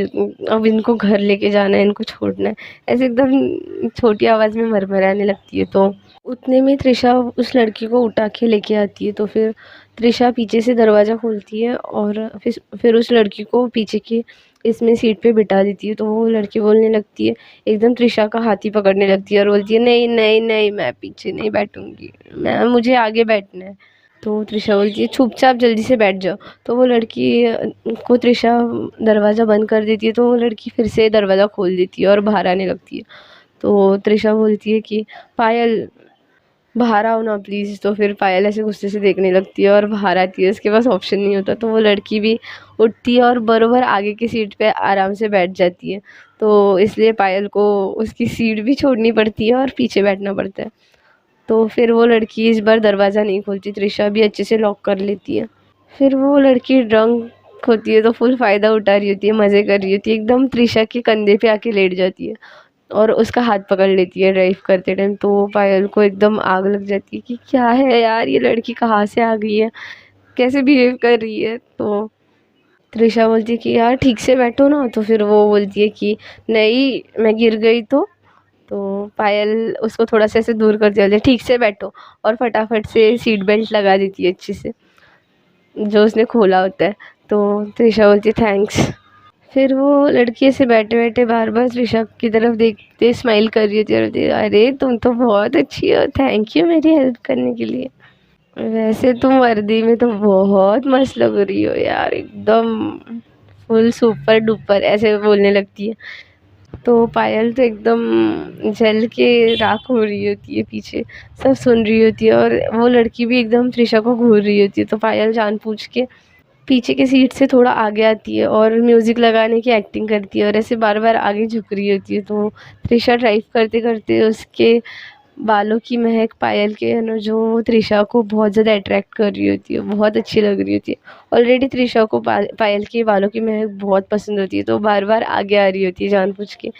अब इनको घर लेके जाना है, इनको छोड़ना है, ऐसे एकदम छोटी आवाज़ में मरमराने लगती है। तो उतने में त्रिशा उस लड़की को उठा के लेके आती है। तो फिर त्रिशा पीछे से दरवाज़ा खोलती है और फिर उस लड़की को पीछे की इसमें सीट पे बिठा देती है। तो वो लड़की बोलने लगती है, एकदम त्रिशा का हाथ ही पकड़ने लगती है और बोलती है नहीं नहीं नहीं, मैं पीछे नहीं बैठूंगी, मुझे आगे बैठना है। तो त्रिशा बोलती है चुपचाप जल्दी से बैठ जाओ। तो वो लड़की को त्रिशा दरवाज़ा बंद कर देती है, तो वो लड़की फिर से दरवाज़ा खोल देती है और बाहर आने लगती है। तो त्रिशा बोलती है कि पायल बाहर आओ ना प्लीज़। तो फिर पायल ऐसे गुस्से से देखने लगती है और बाहर आती है, उसके पास ऑप्शन नहीं होता। तो वो लड़की भी उठती है और बरोबर आगे की सीट पे आराम से बैठ जाती है। तो इसलिए पायल को उसकी सीट भी छोड़नी पड़ती है और पीछे बैठना पड़ता है। तो फिर वो लड़की इस बार दरवाज़ा नहीं खोलती, त्रिशा भी अच्छे से लॉक कर लेती है। फिर वो लड़की ड्रंक होती है तो फुल फ़ायदा उठा रही होती है, मज़े कर रही होती है, एकदम त्रिशा के कंधे पे आके लेट जाती है और उसका हाथ पकड़ लेती है ड्राइव करते टाइम। तो पायल को एकदम आग लग जाती है कि क्या है यार, ये लड़की कहाँ से आ गई है, कैसे बिहेव कर रही है। तो त्रिशा बोलती है कि यार ठीक से बैठो ना। तो फिर वो बोलती है कि नहीं, मैं गिर गई तो पायल उसको थोड़ा सा ऐसे दूर कर दिया, ठीक से बैठो, और फटाफट से सीट बेल्ट लगा देती है अच्छे से जो उसने खोला होता है। तो त्रिशा बोलती है थैंक्स। फिर वो लड़की से बैठे बैठे बार बार त्रिशा की तरफ देखते स्माइल कर रही थी और बोलती, अरे तुम तो बहुत अच्छी हो, थैंक यू मेरी हेल्प करने के लिए, वैसे तुम वर्दी में तो बहुत मस्त लग रही हो यार, एकदम फुल सुपर डुपर, ऐसे बोलने लगती है। तो पायल तो एकदम जल के राख हो रही होती है, पीछे सब सुन रही होती है और वो लड़की भी एकदम त्रिशा को घूर रही होती है। तो पायल जानबूझ के पीछे की सीट से थोड़ा आगे आती है और म्यूज़िक लगाने की एक्टिंग करती है और ऐसे बार बार आगे झुक रही होती है। तो त्रिशा ड्राइव करते करते उसके बालों की महक पायल के है ना, जो त्रिशा को बहुत ज़्यादा अट्रैक्ट कर रही होती है, बहुत अच्छी लग रही होती है। ऑलरेडी त्रिशा को पायल के बालों की महक बहुत पसंद होती है, तो बार बार आगे आ रही होती है जानबूझ के,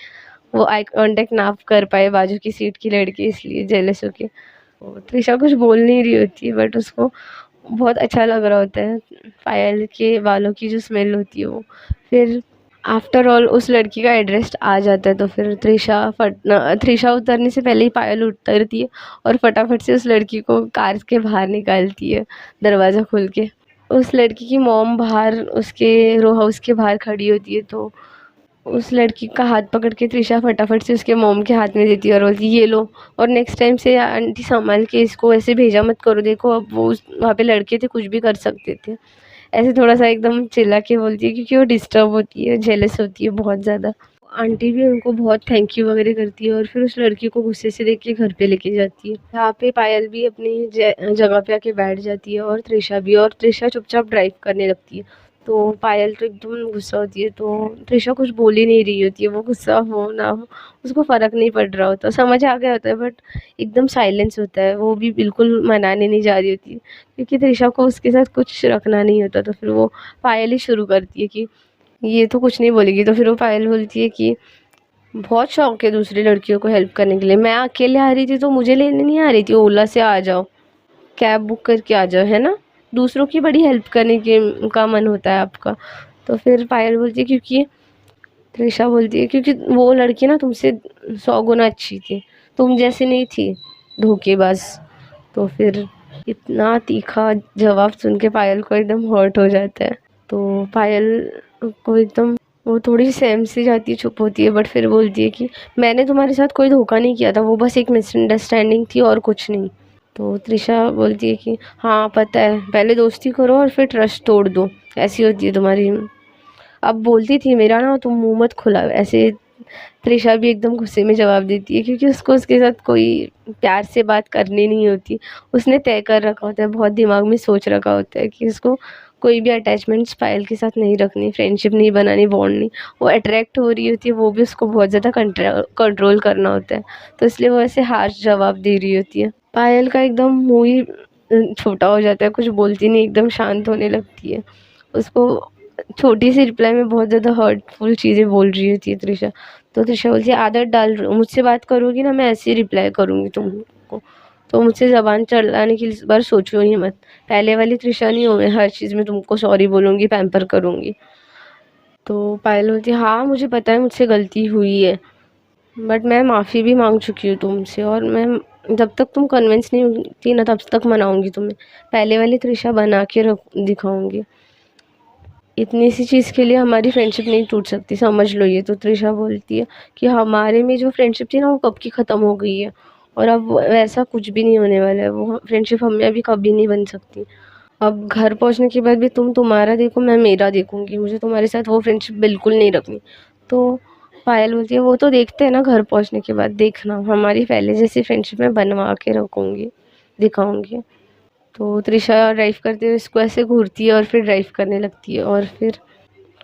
वो आई कांटेक्ट ना कर पाए बाजू की सीट की लड़की, इसलिए जेलस होके। तो त्रिशा कुछ बोल नहीं रही होती है, बट उसको बहुत अच्छा लग रहा होता है पायल के बालों की जो स्मेल होती है वो। फिर आफ्टर ऑल उस लड़की का एड्रेस आ जाता है। तो फिर त्रिशा उतरने से पहले ही पायल उतरती है और फटाफट से उस लड़की को कार के बाहर निकालती है दरवाज़ा खोल के। उस लड़की की मॉम बाहर उसके रो हाउस के बाहर खड़ी होती है। तो उस लड़की का हाथ पकड़ के त्रिशा फटाफट से उसके मॉम के हाथ में देती है और बोलती है ये लो, और नेक्स्ट टाइम से आंटी संभाल के इसको ऐसे भेजा मत करो, देखो अब वो वहाँ पे लड़के थे, कुछ भी कर सकते थे। ऐसे थोड़ा सा एकदम चिल्ला के बोलती है क्योंकि वो डिस्टर्ब होती है, जेलस होती है बहुत ज़्यादा। आंटी भी उनको बहुत थैंक यू वगैरह करती है और फिर उस लड़की को गुस्से से देख के घर पे लेके जाती है। यहाँ पे पायल भी अपनी जगह पे आके बैठ जाती है और त्रिशा भी, और त्रिशा चुपचाप ड्राइव करने लगती है। तो पायल तो एकदम गुस्सा होती है, तो त्रिशा कुछ बोल ही नहीं रही होती है, वो गुस्सा हो ना हो उसको फ़र्क नहीं पड़ रहा होता, समझ आ गया होता है, बट एकदम साइलेंस होता है, वो भी बिल्कुल मनाने नहीं जा रही होती है क्योंकि त्रिशा को उसके साथ कुछ रखना नहीं होता। तो फिर वो पायल ही शुरू करती है कि ये तो कुछ नहीं बोलेगी, तो फिर वो पायल बोलती है कि बहुत शौक है दूसरी लड़कियों को हेल्प करने के लिए, मैं अकेले आ रही थी तो मुझे लेने नहीं आ रही थी, ओला से आ जाओ, कैब बुक करके आ जाओ, है ना, दूसरों की बड़ी हेल्प करने के का मन होता है आपका। तो फिर पायल बोलती है क्योंकि त्रिशा बोलती है क्योंकि वो लड़की ना तुमसे 100 गुना अच्छी थी, तुम जैसी नहीं थी धोखेबाज। तो फिर इतना तीखा जवाब सुन के पायल को एकदम हर्ट हो जाता है। तो पायल को एकदम वो थोड़ी सहम सी जाती है, चुप होती है, बट फिर बोलती है कि मैंने तुम्हारे साथ कोई धोखा नहीं किया था, वो बस एक मिसअंडरस्टैंडिंग थी और कुछ नहीं। तो त्रिशा बोलती है कि हाँ पता है, पहले दोस्ती करो और फिर ट्रस्ट तोड़ दो, ऐसी होती है तुम्हारी। अब बोलती थी मेरा ना तुम मुंह मत खुलाओ ऐसे। त्रिशा भी एकदम गुस्से में जवाब देती है क्योंकि उसको उसके साथ कोई प्यार से बात करनी नहीं होती, उसने तय कर रखा होता है, बहुत दिमाग में सोच रखा होता है कि उसको कोई भी अटैचमेंट्स पायल के साथ नहीं रखनी, फ्रेंडशिप नहीं बनानी, बॉन्ड नहीं। वो अट्रैक्ट हो रही होती है, वो भी उसको बहुत ज़्यादा कंट्रोल करना होता है, तो इसलिए वो ऐसे हार्श जवाब दे रही होती है। पायल का एकदम मुँह ही छोटा हो जाता है, कुछ बोलती नहीं, एकदम शांत होने लगती है। उसको छोटी सी रिप्लाई में बहुत ज़्यादा हर्टफुल चीज़ें बोल रही होती है त्रिशा। तो त्रिशा बोलती है आदत डाल रही हूँ, मुझसे बात करोगी ना मैं ऐसे ही रिप्लाई करूँगी तुमको, तो मुझसे ज़बान चलाने की इस बार सोचो ही मत, पहले वाली त्रिशा नहीं हूँ मैं, हर चीज़ में तुमको सॉरी बोलूँगी, पैम्पर करूँगी। तो पायल बोलती है हाँ मुझे पता है मुझसे गलती हुई है, बट मैं माफ़ी भी मांग चुकी हूँ तुमसे, और मैं जब तक तुम कन्विंस नहीं होती ना तब तक मनाऊंगी तुम्हें, पहले वाली त्रिशा बना के रख दिखाऊंगी। इतनी सी चीज़ के लिए हमारी फ्रेंडशिप नहीं टूट सकती, समझ लो ये। तो त्रिशा बोलती है कि हमारे में जो फ्रेंडशिप थी ना वो कब की ख़त्म हो गई है, और अब वैसा कुछ भी नहीं होने वाला है, वो फ्रेंडशिप हमें अभी कभी नहीं बन सकती। अब घर पहुंचने के बाद भी तुम तुम्हारा देखो, मैं मेरा देखूंगी, मुझे तुम्हारे साथ वो फ्रेंडशिप बिल्कुल नहीं रखनी। तो पायल बोलती है वो तो देखते हैं ना घर पहुंचने के बाद, देखना हमारी पहले जैसी फ्रेंडशिप मैं बनवा के रखूंगी, दिखाऊंगी। तो त्रिशा ड्राइव करते हुए इसको ऐसे घूरती है और फिर ड्राइव करने लगती है, और फिर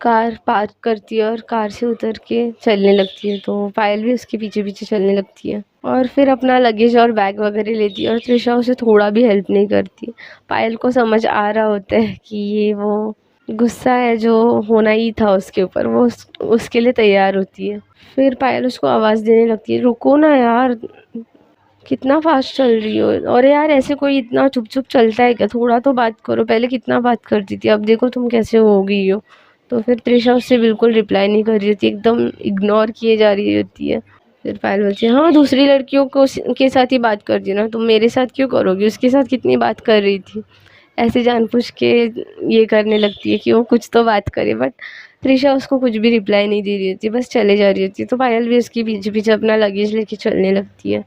कार पार्क करती है और कार से उतर के चलने लगती है। तो पायल भी उसके पीछे पीछे चलने लगती है और फिर अपना लगेज और बैग वगैरह लेती है, और त्रिशा उसे थोड़ा भी हेल्प नहीं करती। पायल को समझ आ रहा होता है कि ये वो गुस्सा है जो होना ही था उसके ऊपर, वो उसके लिए तैयार होती है। फिर पायल उसको आवाज़ देने लगती है रुको ना यार, कितना फास्ट चल रही हो, और यार ऐसे कोई इतना चुप चुप चलता है क्या, थोड़ा तो बात करो, पहले कितना बात करती थी, अब देखो तुम कैसे हो गई हो। तो फिर त्रिशा उससे बिल्कुल रिप्लाई नहीं कर रही होती, एकदम इग्नोर किए जा रही होती है। फिर पायल बोलती है हाँ दूसरी लड़कियों को के साथ ही बात करती ना, तुम मेरे साथ क्यों करोगी, उसके साथ कितनी बात कर रही थी। ऐसे जानबूझ के ये करने लगती है कि वो कुछ तो बात करे, बट त्रिशा उसको कुछ भी रिप्लाई नहीं दे रही होती, बस चले जा रही होती है। तो पायल भी उसके पीछे पीछे अपना लगेज लेके चलने लगती है।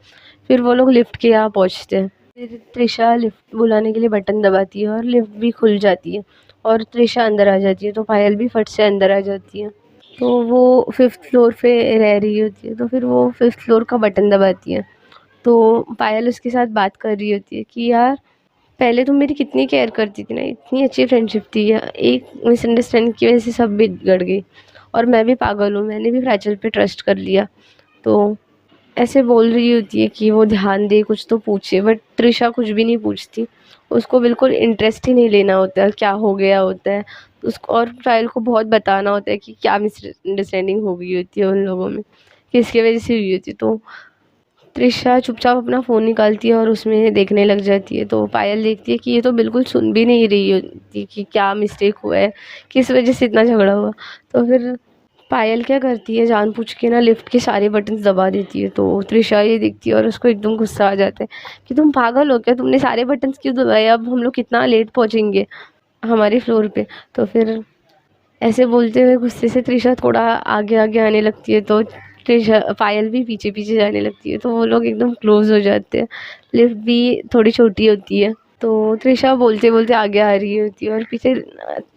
फिर वो लोग लिफ्ट के यहाँ पहुँचते हैं। फिर त्रिशा लिफ्ट बुलाने के लिए बटन दबाती है और लिफ्ट भी खुल जाती है और त्रिशा अंदर आ जाती है, तो पायल भी फट से अंदर आ जाती है। तो वो 5th फ्लोर पे रह रही होती है, तो फिर वो 5th फ्लोर का बटन दबाती है। तो पायल उसके साथ बात कर रही होती है कि यार पहले तुम मेरी कितनी केयर करती थी ना, इतनी अच्छी फ्रेंडशिप थी, एक मिसअंडरस्टैंडिंग की वजह से सब बिगड़ गई, और मैं भी पागल हूँ, मैंने भी प्राचल पे ट्रस्ट कर लिया। तो ऐसे बोल रही होती है कि वो ध्यान दे, कुछ तो पूछे, बट त्रिशा कुछ भी नहीं पूछती, उसको बिल्कुल इंटरेस्ट ही नहीं लेना होता है क्या हो गया होता है। तो उसको और पायल को बहुत बताना होता है कि क्या मिसअंडरस्टैंडिंग हो गई होती है उन लोगों में, किसकी वजह से हुई होती है। तो त्रिशा चुपचाप अपना फ़ोन निकालती है और उसमें देखने लग जाती है। तो पायल देखती है कि ये तो बिल्कुल सुन भी नहीं रही होती कि क्या मिस्टेक हुआ है, किस वजह से इतना झगड़ा हुआ। तो फिर पायल क्या करती है, जानबूझ के ना लिफ्ट के सारे बटन्स दबा देती है। तो त्रिशा ये देखती है और उसको एकदम गुस्सा आ जाता है कि तुम पागल हो क्या, तुमने सारे बटन्स क्यों दबाए, अब हम लोग कितना लेट पहुँचेंगे हमारे फ्लोर पे। तो फिर ऐसे बोलते हुए गुस्से से त्रिशा थोड़ा आगे आगे आने लगती है, तो त्रिशा पायल भी पीछे पीछे जाने लगती है, तो वो लोग एकदम क्लोज हो जाते हैं। लिफ्ट भी थोड़ी छोटी होती है, तो त्रिशा बोलते बोलते आगे आ रही होती है और पीछे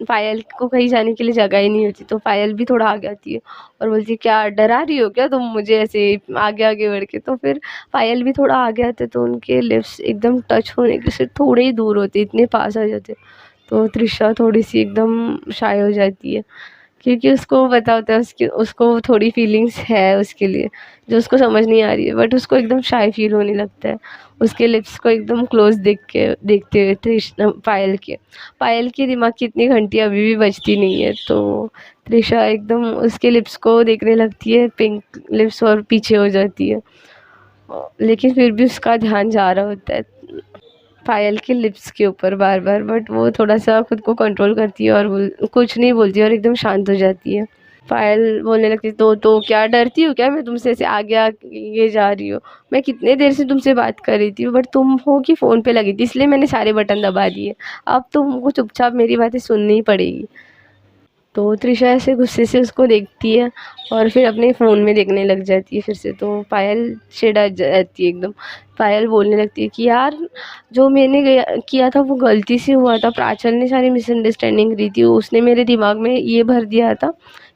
पायल को कहीं जाने के लिए जगह ही नहीं होती, तो पायल भी थोड़ा आगे आती है और बोलती है क्या डरा रही हो क्या तुम मुझे ऐसे आगे आगे बढ़ के। तो फिर पायल भी थोड़ा आगे आते, तो उनके लिप्स एकदम टच होने के सिर्फ थोड़े ही दूर होते, इतने पास आ जाते। तो त्रिशा थोड़ी सी एकदम शाय हो जाती है, क्योंकि उसको पता होता है उसको थोड़ी फीलिंग्स है उसके लिए, जो उसको समझ नहीं आ रही है, बट उसको एकदम शाय फील होने लगता है उसके लिप्स को एकदम क्लोज देखते हुए त्रिशा पायल के दिमाग की इतनी घंटी अभी भी बजती नहीं है, तो त्रिशा एकदम उसके लिप्स को देखने लगती है, पिंक लिप्स, और पीछे हो जाती है। लेकिन फिर भी उसका ध्यान जा रहा होता है पायल के लिप्स के ऊपर बार बार, बट वो थोड़ा सा खुद को कंट्रोल करती है और कुछ नहीं बोलती और एकदम शांत हो जाती है। पायल बोलने लगती है, तो क्या डरती हो क्या मैं तुमसे ऐसे आगे आगे जा रही हूँ? मैं कितने देर से तुमसे बात कर रही थी, बट तुम हो कि फ़ोन पे लगी थी, इसलिए मैंने सारे बटन दबा दिए। अब तुमको चुपचाप मेरी बातें सुननी ही पड़ेगी। तो त्रिशा ऐसे गुस्से से उसको देखती है और फिर अपने फ़ोन में देखने लग जाती है फिर से। तो पायल चिढ़ जाती है एकदम। पायल बोलने लगती है कि यार जो मैंने किया था वो गलती से हुआ था, प्राचल ने सारी मिसअंडरस्टैंडिंग करी थी, उसने मेरे दिमाग में ये भर दिया था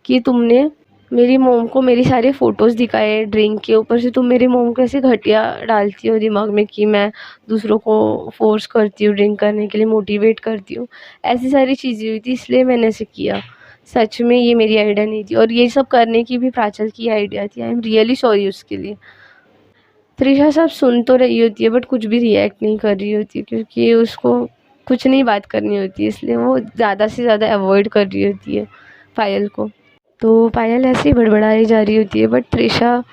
कि तुमने मेरी मोम को मेरी सारे फ़ोटोज़ दिखाए ड्रिंक के, ऊपर से तुम मेरी मोम को ऐसे घटिया डालती हो दिमाग में कि मैं दूसरों को फोर्स करती हूँ ड्रिंक करने के लिए, मोटिवेट करती हूँ। ऐसी सारी चीज़ें हुई थी, इसलिए मैंने ऐसे किया। सच में ये मेरी आइडिया नहीं थी और ये सब करने की भी प्राचल की आइडिया थी। आई एम रियली सॉरी उसके लिए। त्रिशा सब सुन तो रही होती है बट कुछ भी रिएक्ट नहीं कर रही होती, क्योंकि उसको कुछ नहीं बात करनी होती है, इसलिए वो ज़्यादा से ज़्यादा अवॉइड कर रही होती है पायल को। तो पायल ऐसे ही बड़बड़ाई जा रही होती है, बट त्रिशा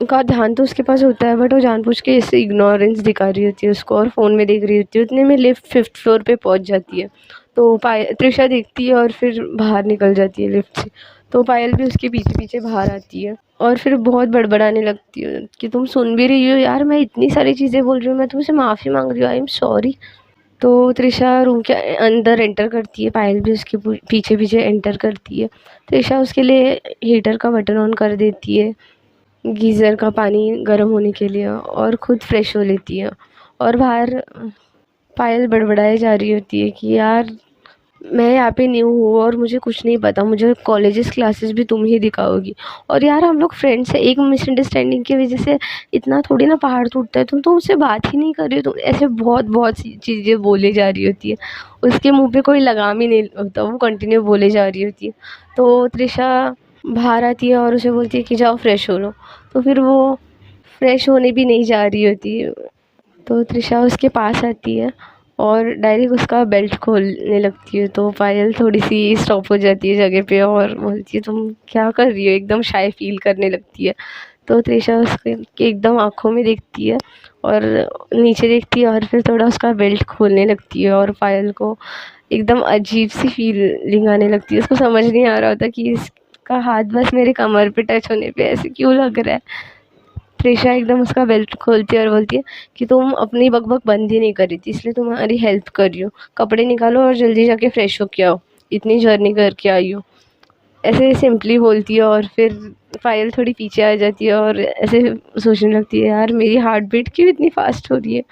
का ध्यान तो उसके पास होता है, बट वो जानबूझ के ऐसे इग्नोरेंस दिखा रही होती है उसको और फ़ोन में देख रही होती है। उतने में लिफ्ट 5th फ्लोर पे पहुंच जाती है, तो त्रिशा देखती है और फिर बाहर निकल जाती है लिफ्ट से। तो पायल भी उसके पीछे पीछे बाहर आती है और फिर बहुत बड़बड़ाने लगती है कि तुम सुन भी रही हो यार, मैं इतनी सारी चीज़ें बोल रही हूँ, मैं तुमसे माफ़ी मांग रही हूँ, आई एम सॉरी। तो त्रिशा रूम के अंदर एंटर करती है, पायल भी उसके पीछे पीछे एंटर करती है। त्रिशा उसके लिए हीटर का बटन ऑन कर देती है, गीज़र का पानी गर्म होने के लिए, और ख़ुद फ्रेश हो लेती है। और बाहर पायल बड़बड़ाए जा रही होती है कि यार मैं यहाँ पे न्यू हूँ और मुझे कुछ नहीं पता, मुझे कॉलेजेस क्लासेस भी तुम ही दिखाओगी, और यार हम लोग फ्रेंड्स हैं, एक मिसअंडरस्टैंडिंग की वजह से इतना थोड़ी ना पहाड़ टूटता है, तुम तो उससे बात ही नहीं कर रही हो, तुम ऐसे बहुत बहुत सी चीज़ें बोले जा रही होती है। उसके मुँह पे कोई लगाम ही नहीं होता, वो कंटिन्यू बोले जा रही होती है। तो त्रिशा बाहर आती है और उसे बोलती है कि जाओ फ्रेश हो लो, तो फिर वो फ्रेश होने भी नहीं जा रही होती है। तो त्रिशा उसके पास आती है और डायरेक्ट उसका बेल्ट खोलने लगती है, तो पायल थोड़ी सी स्टॉप हो जाती है जगह पे और बोलती है तुम क्या कर रही हो, एकदम शाय फील करने लगती है। तो त्रिशा उसके एकदम आँखों में देखती है और नीचे देखती है और फिर थोड़ा उसका बेल्ट खोलने लगती है, और पायल को एकदम अजीब सी फीलिंग आने लगती है। उसको समझ नहीं आ रहा होता कि इसका हाथ बस मेरे कमर पे टच होने पे ऐसे क्यों लग रहा है। त्रिशा एकदम उसका बेल्ट खोलती है और बोलती है कि तुम अपनी बकबक बंद ही नहीं कर रही थी, इसलिए तुम्हारी हेल्प कर रही हूँ, कपड़े निकालो और जल्दी जाके फ्रेश होके आओ, इतनी जर्नी करके आई हो। ऐसे सिंपली बोलती है और फिर पायल थोड़ी पीछे आ जाती है और ऐसे सोचने लगती है यार मेरी हार्ट बीट क्यों इतनी फास्ट हो रही है।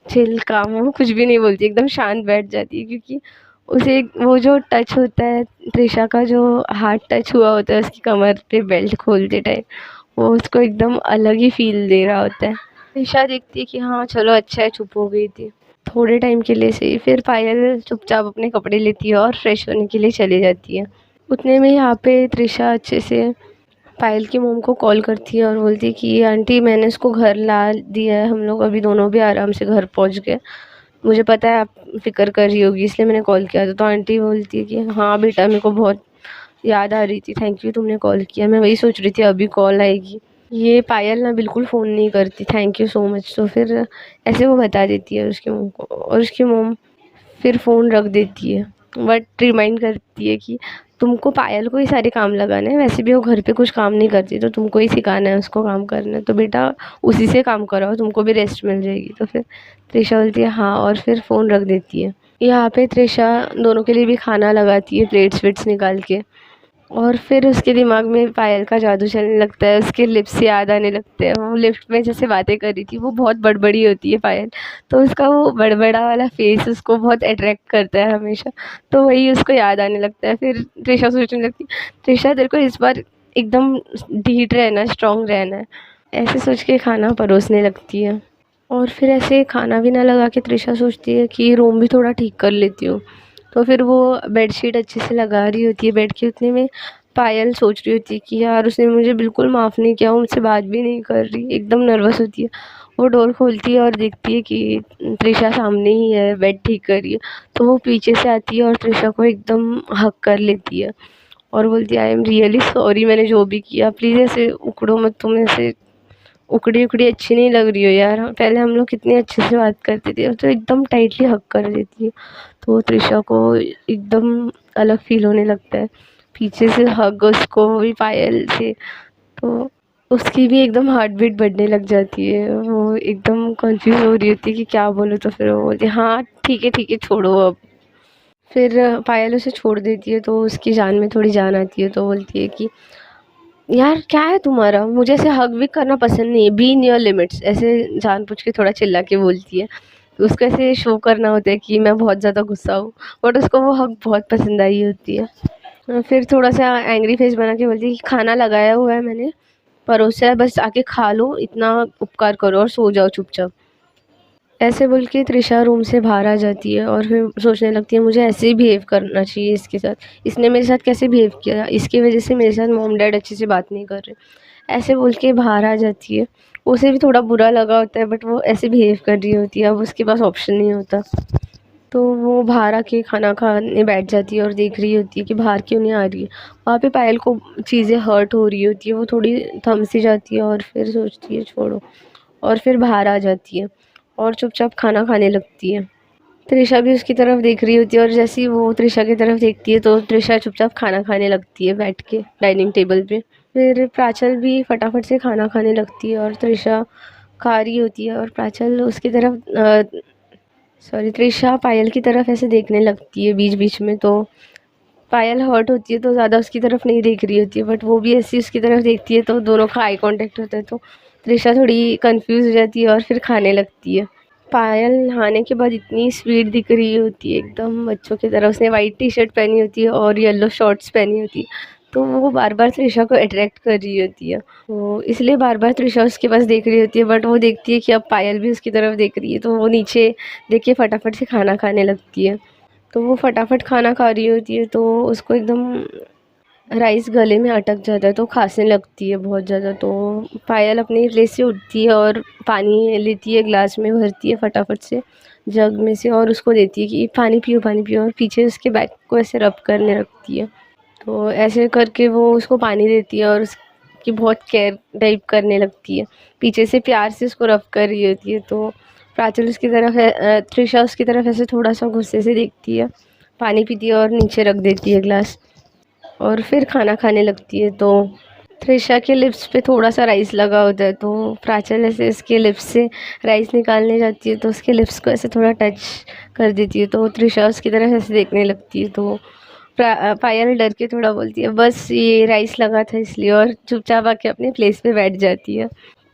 चिल काम हो, कुछ भी नहीं बोलती, एकदम शांत बैठ जाती है, क्योंकि उसे वो जो टच होता है त्रिशा का, जो हाथ टच हुआ होता है उसकी कमर पे बेल्ट खोलते टाइम, वो उसको एकदम अलग ही फ़ील दे रहा होता है। त्रिशा देखती है कि हाँ चलो अच्छा है, चुप हो गई थी थोड़े टाइम के लिए सही। फिर पायल चुपचाप अपने कपड़े लेती है और फ्रेश होने के लिए चली जाती है। उतने में यहाँ पे त्रिशा अच्छे से पायल की मोम को कॉल करती है और बोलती है कि आंटी मैंने इसको घर ला दिया है, हम लोग अभी दोनों भी आराम से घर पहुँच गए, मुझे पता है आप फ़िक्र कर रही होगी इसलिए मैंने कॉल किया था। तो आंटी बोलती है कि हाँ बेटा मेरे को बहुत याद आ रही थी, थैंक यू तुमने कॉल किया, मैं वही सोच रही थी अभी कॉल आएगी। ये पायल ना बिल्कुल फ़ोन नहीं करती, थैंक यू सो मच। तो फिर ऐसे वो बता देती है उसकी मोम को, और उसकी मोम फिर फ़ोन रख देती है, बट रिमाइंड करती है कि तुमको पायल को ही सारे काम लगाने हैं, वैसे भी वो घर पे कुछ काम नहीं करती, तो तुमको ही सिखाना है उसको काम करना है, तो बेटा उसी से काम कराओ, तुमको भी रेस्ट मिल जाएगी। तो फिर त्रिशा बोलती है हाँ, और फिर फ़ोन रख देती है। यहाँ पे त्रिशा दोनों के लिए भी खाना लगाती है प्लेट्स वेट्स निकाल के, और फिर उसके दिमाग में पायल का जादू चलने लगता है, उसके लिप्स याद आने लगते हैं। वो लिफ्ट में जैसे बातें कर रही थी, वो बहुत बड़बड़ी होती है पायल, तो उसका वो बड़बड़ा वाला फेस उसको बहुत अट्रैक्ट करता है हमेशा, तो वही उसको याद आने लगता है। फिर त्रिशा सोचने लगती है त्रिशा तेरे को इस बार एकदम ढीठ रहना, स्ट्रांग रहना है, ऐसे सोच के खाना परोसने लगती है। और फिर ऐसे खाना भी ना लगा के त्रिशा सोचती है कि रूम भी थोड़ा ठीक कर लेती हूँ। तो फिर वो बेडशीट अच्छे से लगा रही होती है बेड के, उतने में पायल सोच रही होती है कि यार उसने मुझे बिल्कुल माफ़ नहीं किया, वो मुझसे बात भी नहीं कर रही, एकदम नर्वस होती है। वो डोर खोलती है और देखती है कि त्रिशा सामने ही है, बेड ठीक कर रही है। तो वो पीछे से आती है और त्रिशा को एकदम हग कर लेती है और बोलती है आई एम रियली सॉरी, मैंने जो भी किया, प्लीज़ ऐसे उकड़ो मत, तुम ऐसे उकड़ी उकड़ी अच्छी नहीं लग रही हो यार, पहले हम लोग कितने अच्छे से बात करते थे। तो एकदम टाइटली हग कर देती है, तो त्रिशा को एकदम अलग फील होने लगता है, पीछे से हग उसको भी पायल से, तो उसकी भी एकदम हार्ट बीट बढ़ने लग जाती है। वो एकदम कंफ्यूज हो रही होती है कि क्या बोलूँ, तो फिर वो बोलती है हाँ ठीक है छोड़ो अब। फिर पायल उसे छोड़ देती है, तो उसकी जान में थोड़ी जान आती है, तो बोलती है कि यार क्या है तुम्हारा, मुझे ऐसे हग भी करना पसंद नहीं है, बी इन योर लिमिट्स, ऐसे जानबूझ के थोड़ा चिल्ला के बोलती है। तो उसको ऐसे शो करना होता है कि मैं बहुत ज़्यादा गुस्सा हूँ, बट उसको वो हग बहुत पसंद आई होती है। फिर थोड़ा सा एंग्री फेस बना के बोलती है कि खाना लगाया हुआ है मैंने, परोसा है, बस आके खा लो, इतना उपकार करो और सो जाओ चुपचाप। ऐसे बोल के त्रिशा रूम से बाहर आ जाती है और फिर सोचने लगती है मुझे ऐसे ही बिहेव करना चाहिए इसके साथ, इसने मेरे साथ कैसे बिहेव किया, इसकी वजह से मेरे साथ मॉम डैड अच्छे से बात नहीं कर रहे, ऐसे बोल के बाहर आ जाती है। उसे भी थोड़ा बुरा लगा होता है, बट वो ऐसे बिहेव कर रही होती है, अब उसके पास ऑप्शन नहीं होता, तो वो बाहर आके खाना खाने बैठ जाती है और देख रही होती है कि बाहर क्यों नहीं आ रही है। वहाँ पे पायल को चीज़ें हर्ट हो रही होती है, वो थोड़ी थम सी जाती है और फिर सोचती है छोड़ो, और फिर बाहर आ जाती है और चुपचाप खाना खाने लगती है। त्रिशा भी उसकी तरफ देख रही होती है, और जैसे ही वो त्रिशा की तरफ देखती है तो त्रिशा चुपचाप खाना खाने लगती है बैठ के डाइनिंग टेबल पे। फिर प्राचल भी फटाफट से खाना खाने लगती है और त्रिशा खा रही होती है, और प्राचल उसकी तरफ त्रिशा पायल की तरफ ऐसे देखने लगती है बीच बीच में, तो पायल हर्ट होती है तो ज़्यादा उसकी तरफ नहीं देख रही होती है, बट वो भी ऐसी उसकी तरफ देखती है, तो दोनों का आई कांटेक्ट होता है, तो त्रिशा थोड़ी कंफ्यूज हो जाती है और फिर खाने लगती है। पायल नहाने के बाद इतनी स्वीट दिख रही होती है एकदम बच्चों की तरह, उसने वाइट टी शर्ट पहनी होती है और येलो शॉर्ट्स पहनी होती है, तो वो बार बार त्रिशा को अट्रैक्ट कर रही होती है, तो इसलिए बार बार त्रिशा उसके पास देख रही होती है, बट वो देखती है कि अब पायल भी उसकी तरफ देख रही है, तो वो नीचे देख के फटाफट से खाना खाने लगती है। तो वो फटाफट खाना खा रही होती है, तो उसको एकदम राइस गले में अटक जाता है, तो खांसने लगती है बहुत ज़्यादा। तो पायल अपनी प्लेस से उठती है और पानी लेती है, ग्लास में भरती है फटाफट से जग में से, और उसको देती है कि पानी पियो, और पीछे उसके बैक को ऐसे रब करने रखती है। तो ऐसे करके वो उसको पानी देती है और उसकी बहुत केयर टाइप करने लगती है, पीछे से प्यार से उसको रब कर रही होती है। तो प्राचल उसकी तरफ है, त्रिशा उसकी तरफ ऐसे थोड़ा सा गुस्से से देखती है, पानी पीती है और नीचे रख देती है ग्लास, और फिर खाना खाने लगती है। तो त्रिशा के लिप्स पे थोड़ा सा राइस लगा होता है, तो प्राचल ऐसे इसके लिप्स से राइस निकालने जाती है, तो उसके लिप्स को ऐसे थोड़ा टच कर देती है, तो त्रिशा उसकी तरफ ऐसे देखने लगती है। तो पायल डर के थोड़ा बोलती है बस ये राइस लगा था इसलिए, और चुपचाप आके अपने प्लेस पे बैठ जाती है।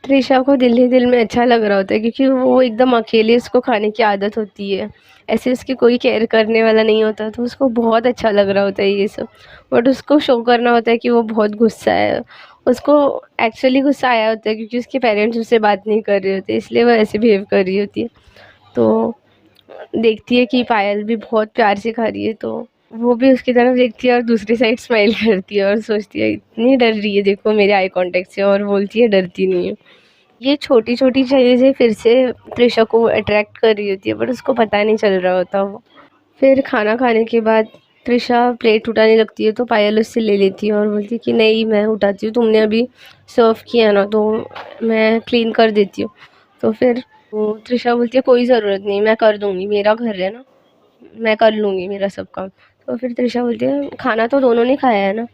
त्रिशा को दिल ही दिल में अच्छा लग रहा होता है, क्योंकि वो एकदम अकेले उसको खाने की आदत होती है, ऐसे उसकी कोई केयर करने वाला नहीं होता, तो उसको बहुत अच्छा लग रहा होता है ये सब। बट उसको शो करना होता है कि वो बहुत गुस्सा है, उसको एक्चुअली गुस्सा आया होता है क्योंकि उसके पेरेंट्स उससे बात नहीं कर रहे होते, इसलिए वो ऐसे बिहेव कर रही होती है। तो देखती है कि पायल भी बहुत प्यार से खा रही है, तो वो भी उसकी तरफ देखती है और दूसरी साइड स्माइल करती है और सोचती है इतनी डर रही है देखो मेरे आई कांटेक्ट से, और बोलती है डरती नहीं है। ये छोटी छोटी चीज़ें फिर से त्रिशा को अट्रैक्ट कर रही होती है, बट उसको पता नहीं चल रहा होता वो। फिर खाना खाने के बाद त्रिशा प्लेट उठाने लगती है, तो पायल उससे ले लेती है और बोलती है कि नहीं मैं उठाती हूँ, तुमने अभी सर्व किया ना, तो मैं क्लीन कर देती हूँ। तो फिर वो त्रिशा बोलती है कोई ज़रूरत नहीं, मैं कर दूँगी, मेरा घर है ना, मैं कर लूँगी मेरा सब काम। तो फिर त्रिशा बोलती है खाना तो दोनों ने खाया है ना,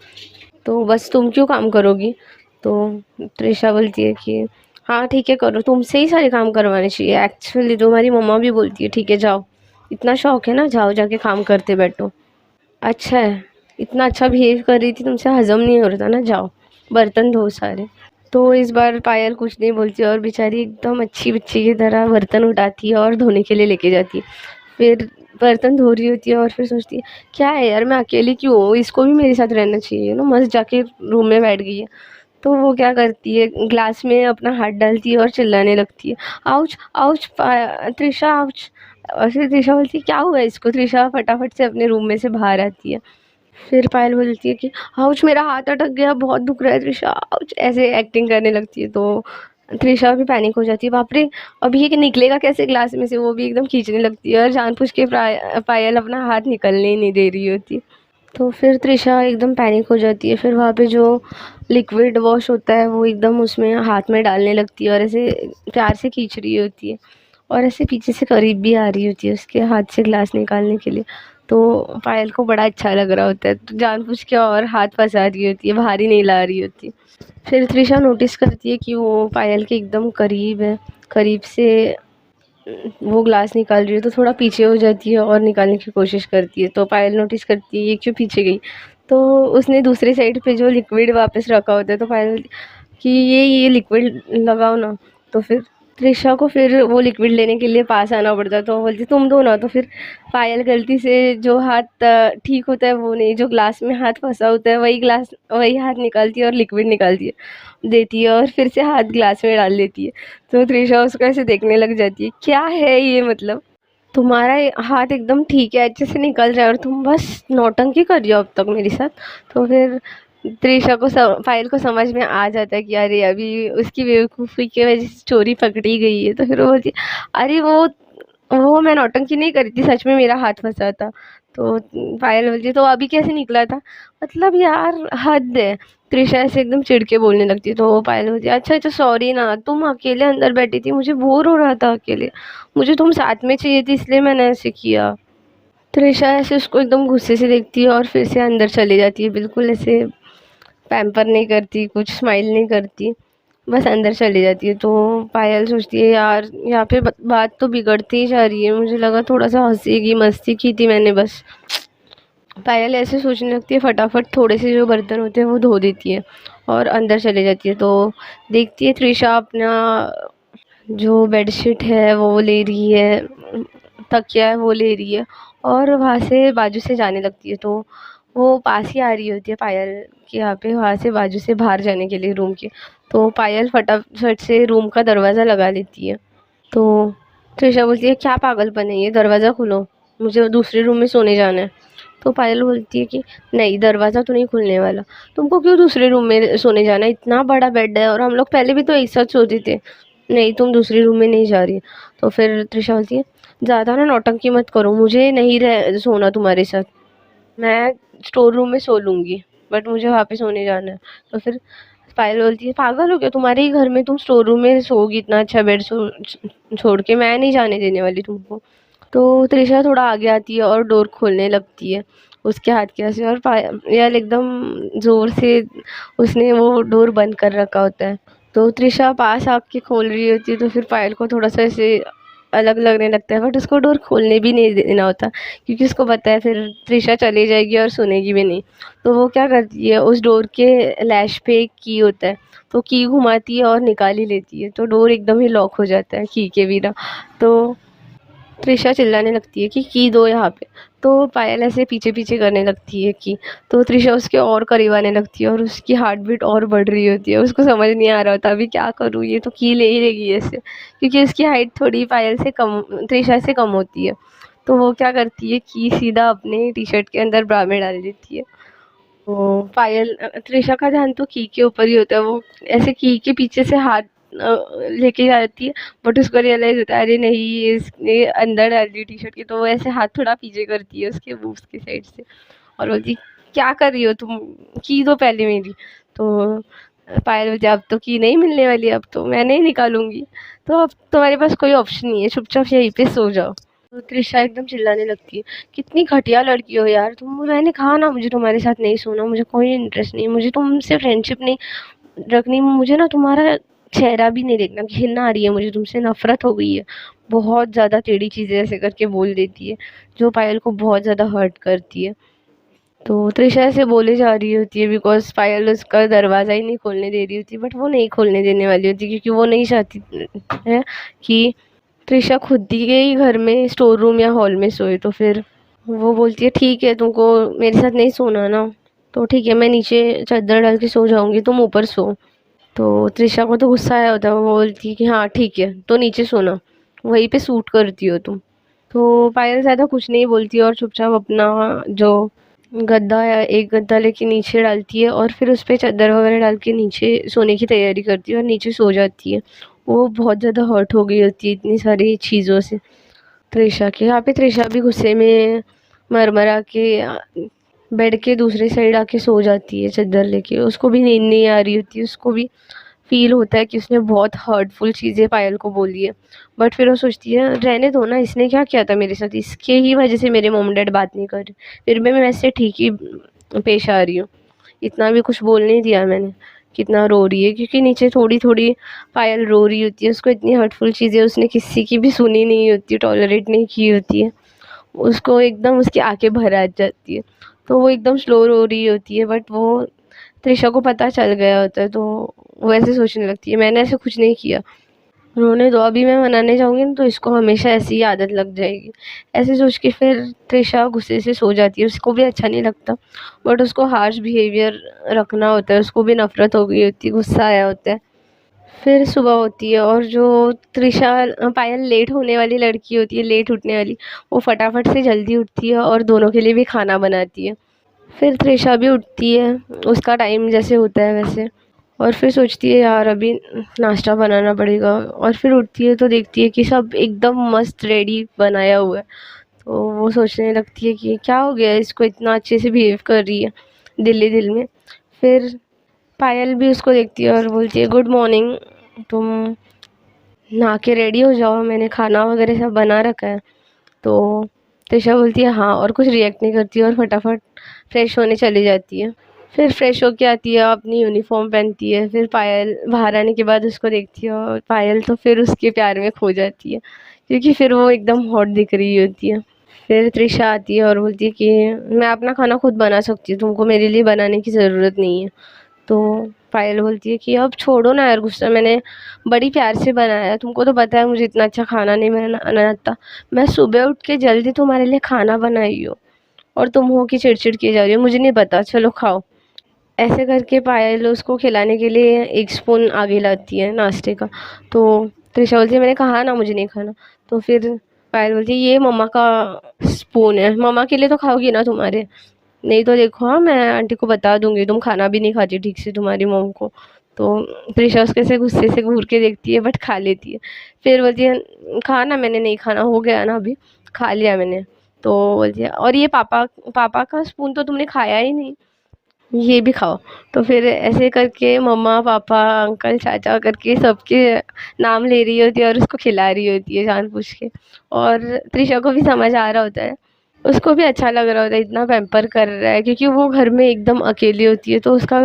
तो बस तुम क्यों काम करोगी। तो त्रिशा बोलती है कि हाँ ठीक है करो, तुमसे ही सारे काम करवाने चाहिए, एक्चुअली तुम्हारी मम्मा भी बोलती है ठीक है जाओ, इतना शौक है ना जाओ जाके काम करते बैठो। अच्छा है, इतना अच्छा बिहेव कर रही थी तुमसे, हजम नहीं हो रहा था ना, जाओ बर्तन धो सारे। तो इस बार पायल कुछ नहीं बोलती और बेचारी एकदम अच्छी बच्ची की तरह बर्तन उठाती है और धोने के लिए लेके जाती है। फिर बर्तन धो रही होती है और फिर सोचती है क्या है यार मैं अकेली क्यों हूँ, इसको भी मेरे साथ रहना चाहिए ना, मस्त जाके रूम में बैठ गई है। तो वो क्या करती है ग्लास में अपना हाथ डालती है और चिल्लाने लगती है आउच आउच त्रिशा आउच। और फिर त्रिशा बोलती है क्या हुआ है इसको, त्रिशा फटाफट से अपने रूम में से बाहर आती है। फिर पायल बोलती है कि आउच मेरा हाथ अटक गया बहुत दुख रहा है त्रिशा आउच, ऐसे एक्टिंग करने लगती है। तो त्रिशा भी पैनिक हो जाती है, बाप रे अभी ये निकलेगा कैसे ग्लास में से, वो भी एकदम खींचने लगती है और जानबूझ के पायल अपना हाथ निकलने ही नहीं दे रही होती। तो फिर त्रिशा एकदम पैनिक हो जाती है, फिर वहाँ पे जो लिक्विड वॉश होता है वो एकदम उसमें हाथ में डालने लगती है और ऐसे प्यार से खींच रही होती है और ऐसे पीछे से करीब भी आ रही होती है उसके हाथ से ग्लास निकालने के लिए। तो पायल को बड़ा अच्छा लग रहा होता है, तो जानबूझ के और हाथ फंसा रही होती है, बाहर ही नहीं ला रही होती। फिर त्रिशा नोटिस करती है कि वो पायल के एकदम करीब है, करीब से वो ग्लास निकाल रही है, तो थोड़ा पीछे हो जाती है और निकालने की कोशिश करती है। तो पायल नोटिस करती है ये क्यों पीछे गई, तो उसने दूसरी साइड पे जो लिक्विड वापस रखा होता है, तो पायल कि ये लिक्विड लगाओ ना। तो फिर त्रिशा को फिर वो लिक्विड लेने के लिए पास आना पड़ता है, तो वो बोलती तुम दो ना। तो फिर पायल गलती से जो हाथ ठीक होता है वो नहीं, जो ग्लास में हाथ फंसा होता है वही हाथ निकालती है और लिक्विड निकालती है देती है और फिर से हाथ ग्लास में डाल देती है। तो त्रिशा उसको ऐसे देखने लग जाती है क्या है ये, मतलब तुम्हारा हाथ एकदम ठीक है अच्छे से निकल रहा है और तुम बस नौटंकी कर रही हो अब तक मेरे साथ। तो फिर त्रिशा को पायल को समझ में आ जाता है कि अरे अभी उसकी बेवकूफ़ी की वजह से चोरी पकड़ी गई है। तो फिर वो बोलती है अरे वो मैं नौटंकी नहीं करी थी, सच में मेरा हाथ फंसा था। तो पायल बोलती है तो अभी कैसे निकला था, मतलब यार हद है। त्रिशा ऐसे एकदम चिढ़ के बोलने लगती है। तो वो पायल बोलती है अच्छा अच्छा सॉरी ना, तुम अकेले अंदर बैठी थी, मुझे बोर हो रहा था अकेले, मुझे तुम साथ में चाहिए थी इसलिए मैंने ऐसे किया। त्रिशा ऐसे उसको एकदम गुस्से से देखती है और फिर से अंदर चली जाती है, बिल्कुल ऐसे पैम्पर नहीं करती, कुछ स्माइल नहीं करती, बस अंदर चली जाती है। तो पायल सोचती है यार यहाँ पे बात तो बिगड़ती ही जा रही है, मुझे लगा थोड़ा सा हंसेगी, मस्ती की थी मैंने बस। पायल ऐसे सोचने लगती है, फटाफट थोड़े से जो बर्तन होते हैं वो धो देती है और अंदर चली जाती है। तो देखती है त्रिशा अपना जो बेडशीट है वो ले रही है, तकिया है वो ले रही है और वहाँ से बाजू से जाने लगती है। तो वो पास ही आ रही होती है पायल के यहाँ पे, वहाँ से बाजू से बाहर जाने के लिए रूम के। तो पायल फटाफट से रूम का दरवाज़ा लगा लेती है। तो त्रिशा बोलती है क्या पागलपन है ये, दरवाज़ा खोलो, मुझे दूसरे रूम में सोने जाना है। तो पायल बोलती है कि नहीं दरवाज़ा तो नहीं खुलने वाला, तुमको क्यों दूसरे रूम में सोने जाना है, इतना बड़ा बेड है और हम लोग पहले भी तो एक साथ सोते थे, नहीं तुम दूसरे रूम में नहीं जा रही। तो फिर त्रिशा बोलती है ज़्यादा ना नौटंकी मत करो, मुझे नहीं रह सोना तुम्हारे साथ, मैं स्टोर रूम में सो लूँगी, बट मुझे वहाँ पे सोने जाना है। तो फिर पायल बोलती है पागल हो क्या, तुम्हारे ही घर में तुम स्टोर रूम में सोओगी, इतना अच्छा बेड छोड़ के, मैं नहीं जाने देने वाली तुमको। तो त्रिशा थोड़ा आगे आती है और डोर खोलने लगती है उसके हाथ के वजह से, और पायल एकदम ज़ोर से उसने वो डोर बंद कर रखा होता है। तो त्रिशा पास आके खोल रही होती है, तो फिर पायल को थोड़ा सा ऐसे अलग लगने लगता है, बट उसको डोर खोलने भी नहीं देना होता क्योंकि उसको पता है फिर त्रिशा चली जाएगी और सुनेगी भी नहीं। तो वो क्या करती है उस डोर के लैश पे एक की होता है, तो की घुमाती है और निकाल ही लेती है, तो डोर एकदम ही लॉक हो जाता है की के बिना। तो त्रिशा चिल्लाने लगती है कि की दो यहाँ पे। तो पायल ऐसे पीछे पीछे करने लगती है की, तो त्रिशा उसके और करीब आने लगती है और उसकी हार्ट बीट और बढ़ रही होती है, उसको समझ नहीं आ रहा होता अभी क्या करूँ, ये तो की ले ही लेगी ऐसे, क्योंकि उसकी हाइट थोड़ी पायल से कम, त्रिशा से कम होती है। तो वो क्या करती है की सीधा अपने टी शर्ट के अंदर ब्रा में डाल देती है। तो पायल त्रिशा का ध्यान तो की के ऊपर ही होता है, वो ऐसे की के पीछे से हाथ लेके जाती है, बट उसको रियलाइज होता है अरे नहीं ये इसने अंदर डाल दी टी शर्ट के, तो वो ऐसे हाथ थोड़ा पीछे करती है उसके बूब्स की साइड से और बोलती क्या कर रही हो तुम, की दो पहले मेरी। तो पायल बोलती अब तो की नहीं मिलने वाली, अब तो मैं नहीं निकालूंगी, तो अब तुम्हारे पास कोई ऑप्शन नहीं है, चुपचाप यहीं पे सो जाओ। तो त्रिशा एकदम चिल्लाने लगती है, कितनी घटिया लड़की हो यार तुम। मैंने कहा ना मुझे तुम्हारे साथ नहीं सोना, मुझे कोई इंटरेस्ट नहीं, मुझे तुमसे फ्रेंडशिप नहीं रखनी, मुझे ना तुम्हारा चेहरा भी नहीं देखना, घिन आ रही है मुझे तुमसे, नफरत हो गई है। बहुत ज़्यादा टेढ़ी चीज़ें ऐसे करके बोल देती है, जो पायल को बहुत ज़्यादा हर्ट करती है। तो त्रिशा ऐसे बोले जा रही होती है बिकॉज पायल उसका दरवाज़ा ही नहीं खोलने दे रही होती, बट वो नहीं खोलने देने वाली होती क्योंकि वो नहीं चाहती है कि त्रिशा खुद ही के ही घर में स्टोर रूम या हॉल में सोए। तो फिर वो बोलती है ठीक है तुमको मेरे साथ नहीं सोना ना, तो ठीक है मैं नीचे चादर डाल के सो जाऊंगी, तुम ऊपर सो। तो त्रिशा को तो गुस्सा आया होता है, वो बोलती है कि हाँ ठीक है तो नीचे सोना, वहीं पे सूट करती हो तुम। तो पायल ज़्यादा कुछ नहीं बोलती और चुपचाप अपना जो गद्दा या एक गद्दा लेके नीचे डालती है और फिर उस पर चादर वगैरह डाल के नीचे सोने की तैयारी करती है और नीचे सो जाती है। वो बहुत ज़्यादा हर्ट हो गई होती है इतनी सारी चीज़ों से त्रिशा के। यहाँ पे त्रिशा भी गुस्से में मरमरा के बेड के दूसरे साइड आके सो जाती है चादर लेके। उसको भी नींद नहीं आ रही होती है, उसको भी फील होता है कि उसने बहुत हर्टफुल चीज़ें पायल को बोली है, बट फिर वो सोचती है रहने दो ना, इसने क्या किया था मेरे साथ, इसके ही वजह से मेरे मॉम डैड बात नहीं कर रहे, फिर भी मैं वैसे ठीक ही पेश आ रही हूँ, इतना भी कुछ बोल नहीं दिया मैंने। कितना रो रही है क्योंकि नीचे थोड़ी थोड़ी पायल रो रही होती है, उसको इतनी हर्टफुल चीज़ें उसने किसी की भी सुनी नहीं होती, टॉलरेट नहीं की होती है, उसको एकदम उसकी आंखें भर आ जाती है। तो वो एकदम स्लो रो रही होती है, बट वो त्रिशा को पता चल गया होता है, तो वो ऐसे सोचने लगती है मैंने ऐसे कुछ नहीं किया, रोने दो, अभी मैं मनाने जाऊंगी ना तो इसको हमेशा ऐसी ही आदत लग जाएगी। ऐसे सोच के फिर त्रिशा गुस्से से सो जाती है, उसको भी अच्छा नहीं लगता, बट उसको हार्श बिहेवियर रखना होता है, उसको भी नफरत हो गई होती है, गुस्सा आया होता है। फिर सुबह होती है और जो त्रिशा पायल लेट होने वाली लड़की होती है, लेट उठने वाली, वो फटाफट से जल्दी उठती है और दोनों के लिए भी खाना बनाती है। फिर त्रिशा भी उठती है, उसका टाइम जैसे होता है वैसे, और फिर सोचती है यार अभी नाश्ता बनाना पड़ेगा, और फिर उठती है तो देखती है कि सब एकदम मस्त रेडी बनाया हुआ है। तो वो सोचने लगती है कि क्या हो गया इसको, इतना अच्छे से बिहेव कर रही है दिल दिल में। फिर पायल भी उसको देखती है और बोलती है गुड मॉर्निंग, तुम नहा के रेडी हो जाओ, मैंने खाना वगैरह सब बना रखा है। तो त्रिशा बोलती है हाँ, और कुछ रिएक्ट नहीं करती और फटाफट फ्रेश होने चली जाती है। फिर फ्रेश होके आती है, अपनी यूनिफॉर्म पहनती है, फिर पायल बाहर आने के बाद उसको देखती है और पायल तो फिर उसके प्यार में खो जाती है क्योंकि फिर वो एकदम हॉट दिख रही होती है। फिर त्रिशा आती है और बोलती है कि मैं अपना खाना खुद बना सकती हूँ, तुमको मेरे लिए बनाने की ज़रूरत नहीं है। तो पायल बोलती है कि अब छोड़ो ना यार गुस्सा, मैंने बड़ी प्यार से बनाया है, तुमको तो पता है मुझे इतना अच्छा खाना नहीं बनाना आता, मैं सुबह उठ के जल्दी तुम्हारे लिए खाना बनाई हो और तुम हो कि चिड़चिड़ किए जा रही हो, मुझे नहीं पता, चलो खाओ। ऐसे करके पायल उसको खिलाने के लिए एक स्पून आगे लाती है नाश्ते का। तो त्रिशा बोलती है मैंने कहा ना मुझे नहीं खाना। तो फिर पायल बोलती है ये मम्मा का स्पून है, मम्मा के लिए तो खाओगी ना तुम्हारे, नहीं तो देखो हाँ मैं आंटी को बता दूंगी, तुम खाना भी नहीं खाती ठीक से तुम्हारी मॉम को। तो त्रिशा उसके से गुस्से से घूर के देखती है बट खा लेती है। फिर बोलती है खाना, मैंने नहीं खाना, हो गया ना अभी, खा लिया मैंने। तो बोलती है और ये पापा पापा का स्पून तो तुमने खाया ही नहीं, ये भी खाओ। तो फिर ऐसे करके मम्मा पापा अंकल चाचा करके सबके नाम ले रही होती है और उसको खिला रही होती है जानबूझ के। और त्रिशा को भी समझ आ रहा होता है, उसको भी अच्छा लग रहा होता है, इतना पैम्पर कर रहा है क्योंकि वो घर में एकदम अकेली होती है तो उसका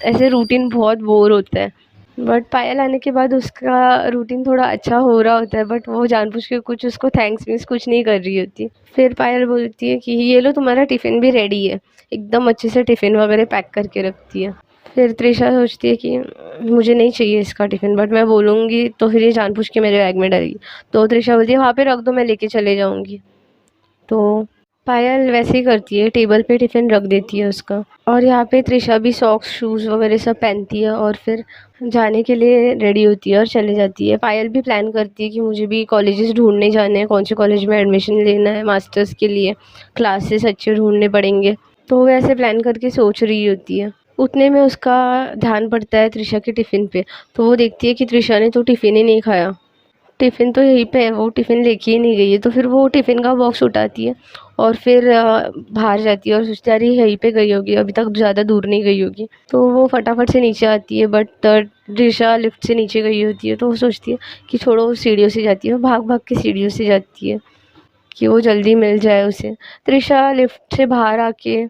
ऐसे रूटीन बहुत बोर होता है। बट पायल आने के बाद उसका रूटीन थोड़ा अच्छा हो रहा होता है, बट वो जानबूझ के कुछ उसको थैंक्स मीन्स कुछ नहीं कर रही होती। फिर पायल बोलती है कि ये लो तुम्हारा टिफ़िन भी रेडी है, एकदम अच्छे से टिफ़िन वगैरह पैक करके रखती है। फिर त्रिशा सोचती है कि मुझे नहीं चाहिए इसका टिफ़िन, बट मैं बोलूँगी तो फिर ये जानबूझ के मेरे बैग में डालेगी। तो त्रिशा बोलती है वहाँ पे रख दो, मैं लेके चले जाऊँगी। तो पायल वैसे ही करती है, टेबल पे टिफ़िन रख देती है उसका। और यहाँ पे त्रिशा भी सॉक्स शूज़ वगैरह सब पहनती है और फिर जाने के लिए रेडी होती है और चले जाती है। पायल भी प्लान करती है कि मुझे भी कॉलेजेस ढूंढने जाने हैं, कौन से कॉलेज में एडमिशन लेना है मास्टर्स के लिए, क्लासेस अच्छे ढूंढने पड़ेंगे। तो वो ऐसे प्लान करके सोच रही होती है। उतने में उसका ध्यान पड़ता है त्रिशा के टिफ़िन पे। तो वो देखती है कि त्रिशा ने तो टिफ़िन ही नहीं खाया, टिफ़िन तो यहीं पे है, वो टिफ़िन लेके ही नहीं गई है। तो फिर वो टिफ़िन का बॉक्स उठाती है और फिर बाहर जाती है और सोचती है अरे यहीं पे गई होगी, अभी तक ज़्यादा दूर नहीं गई होगी। तो वो फटाफट से नीचे आती है, बट त्रिशा लिफ्ट से नीचे गई होती है। तो वो सोचती है कि छोड़ो, सीढ़ियों से जाती है, भाग भाग के सीढ़ियों से जाती है। कि वो जल्दी मिल जाए उसे। त्रिशा लिफ्ट से बाहर आके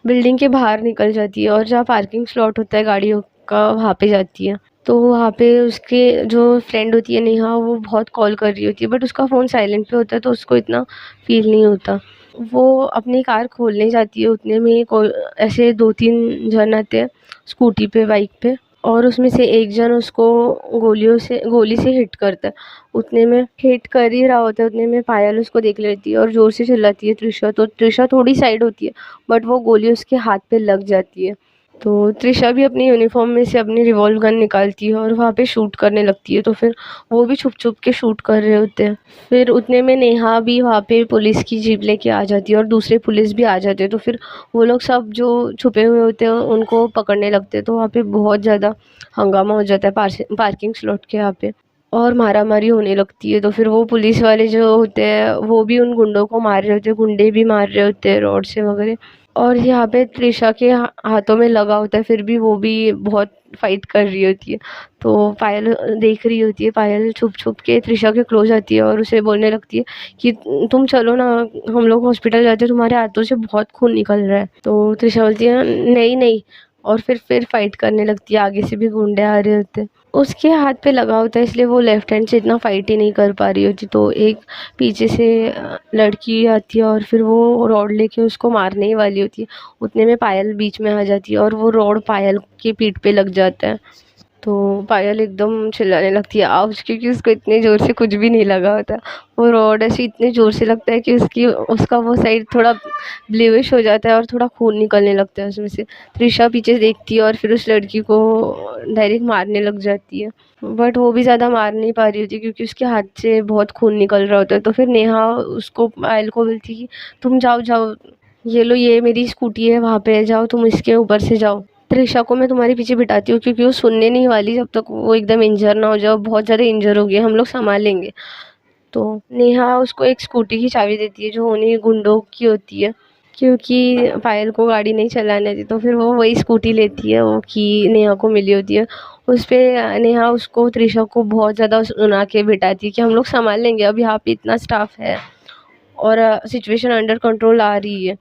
बिल्डिंग के बाहर निकल जाती है और जहाँ पार्किंग स्लॉट होता है गाड़ियों का वहाँ पे जाती है। तो वहाँ पे उसके जो फ्रेंड होती है नेहा, वो बहुत कॉल कर रही होती है, बट उसका फ़ोन साइलेंट पे होता है तो उसको इतना फील नहीं होता। वो अपनी कार खोलने जाती है, उतने में कोई ऐसे 2-3 जन आते हैं स्कूटी पे, बाइक पे, और उसमें से एक जन उसको गोली से हिट करता है। उतने में हिट कर ही रहा होता है, उतने में पायल उसको देख लेती है और ज़ोर से चिल्लाती है त्रिशा। तो त्रिशा थोड़ी साइड होती है, बट वो गोली उसके हाथ पे लग जाती है। तो त्रिशा भी अपनी यूनिफॉर्म में से अपनी रिवॉल्व गन निकालती है और वहाँ पे शूट करने लगती है। तो फिर वो भी छुप छुप के शूट कर रहे होते हैं। फिर उतने में नेहा भी वहाँ पे पुलिस की जीप लेके आ जाती है और दूसरे पुलिस भी आ जाते हैं। तो फिर वो लोग सब जो छुपे हुए होते हैं उनको पकड़ने लगते हैं। तो वहाँ पे बहुत ज़्यादा हंगामा हो जाता है पार्किंग स्लॉट के यहाँ पे, और मारामारी होने लगती है। तो फिर वो पुलिस वाले जो होते हैं वो भी उन गुंडों को मार रहे होते हैं, गुंडे भी मार रहे होते हैं रॉड से वगैरह। और यहाँ पे त्रिशा के हाथों में लगा होता है, फिर भी वो भी बहुत फाइट कर रही होती है। तो पायल देख रही होती है, पायल छुप छुप के त्रिशा के क्लोज आती है और उसे बोलने लगती है कि तुम चलो ना, हम लोग हॉस्पिटल जाते हैं, तुम्हारे हाथों से बहुत खून निकल रहा है। तो त्रिशा बोलती है नहीं नहीं, और फिर फाइट करने लगती है। आगे से भी गुंडे आ रहे होते हैं, उसके हाथ पे लगा होता है, इसलिए वो लेफ्ट हैंड से इतना फाइट ही नहीं कर पा रही होती। तो एक पीछे से लड़की आती है और फिर वो रॉड लेके उसको मारने ही वाली होती है। उतने में पायल बीच में आ जाती है और वो रॉड पायल की पीठ पे लग जाता है। तो पायल एकदम चिल्लाने लगती है आउच, क्योंकि उसको इतने ज़ोर से कुछ भी नहीं लगा होता। वो रॉड ऐसे इतने ज़ोर से लगता है कि उसका वो साइड थोड़ा ब्लूइश हो जाता है और थोड़ा खून निकलने लगता है उसमें से। त्रिशा पीछे देखती है और फिर उस लड़की को डायरेक्ट मारने लग जाती है, बट वो भी ज़्यादा मार नहीं पा रही होती क्योंकि उसके हाथ से बहुत खून निकल रहा होता है। तो फिर नेहा उसको, पायल को बोलती कि तुम जाओ जाओ, ये लो, ये मेरी स्कूटी है, वहाँ पे जाओ, तुम इसके ऊपर से जाओ। त्रिशा को मैं तुम्हारे पीछे बिठाती हूँ, क्योंकि वो सुनने नहीं वाली जब तक वो एकदम इंजर ना हो जाए। बहुत ज़्यादा इंजर हो गई, हम लोग संभाल लेंगे। तो नेहा उसको एक स्कूटी की चाबी देती है जो उन्हीं गुंडों की होती है, क्योंकि पायल को गाड़ी नहीं चलाने आती। तो फिर वो वही स्कूटी लेती है वो कि नेहा को मिली होती है। उस पर नेहा उसको, त्रिशा को बहुत ज़्यादा सुना के बिठाती है कि हम लोग संभाल लेंगे, अब यहाँ पे इतना स्टाफ है और सिचुएशन अंडर कंट्रोल आ रही है।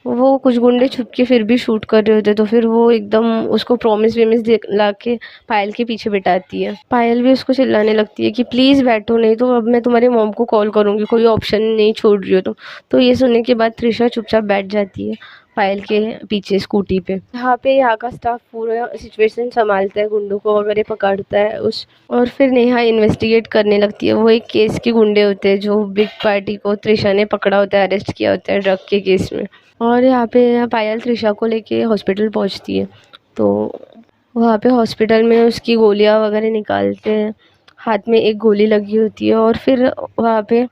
वो कुछ गुंडे छुप के फिर भी शूट कर रहे होते। तो फिर वो एकदम उसको प्रॉमिस वेमिस दिला के पायल के पीछे बिठाती है। पायल भी उसको चिल्लाने लगती है कि प्लीज़ बैठो, नहीं तो अब मैं तुम्हारे मॉम को कॉल करूँगी, कोई ऑप्शन नहीं छोड़ रही हो तो ये सुनने के बाद त्रिशा चुपचाप बैठ जाती है पायल के पीछे स्कूटी पे। यहाँ पे यहाँ का स्टाफ पूरा सिचुएशन संभालता है, गुंडों को वगैरह पकड़ता है और फिर नेहा इन्वेस्टिगेट करने लगती है। वो एक केस के गुंडे होते हैं जो बिग पार्टी को त्रिशा ने पकड़ा होता है, अरेस्ट किया होता है ड्रग के केस में। और यहाँ पे पायल त्रिशा को लेके हॉस्पिटल पहुँचती है। तो वहाँ पे हॉस्पिटल में उसकी गोलियाँ वगैरह निकालते हैं, हाथ में एक गोली लगी होती है और फिर वहाँ पे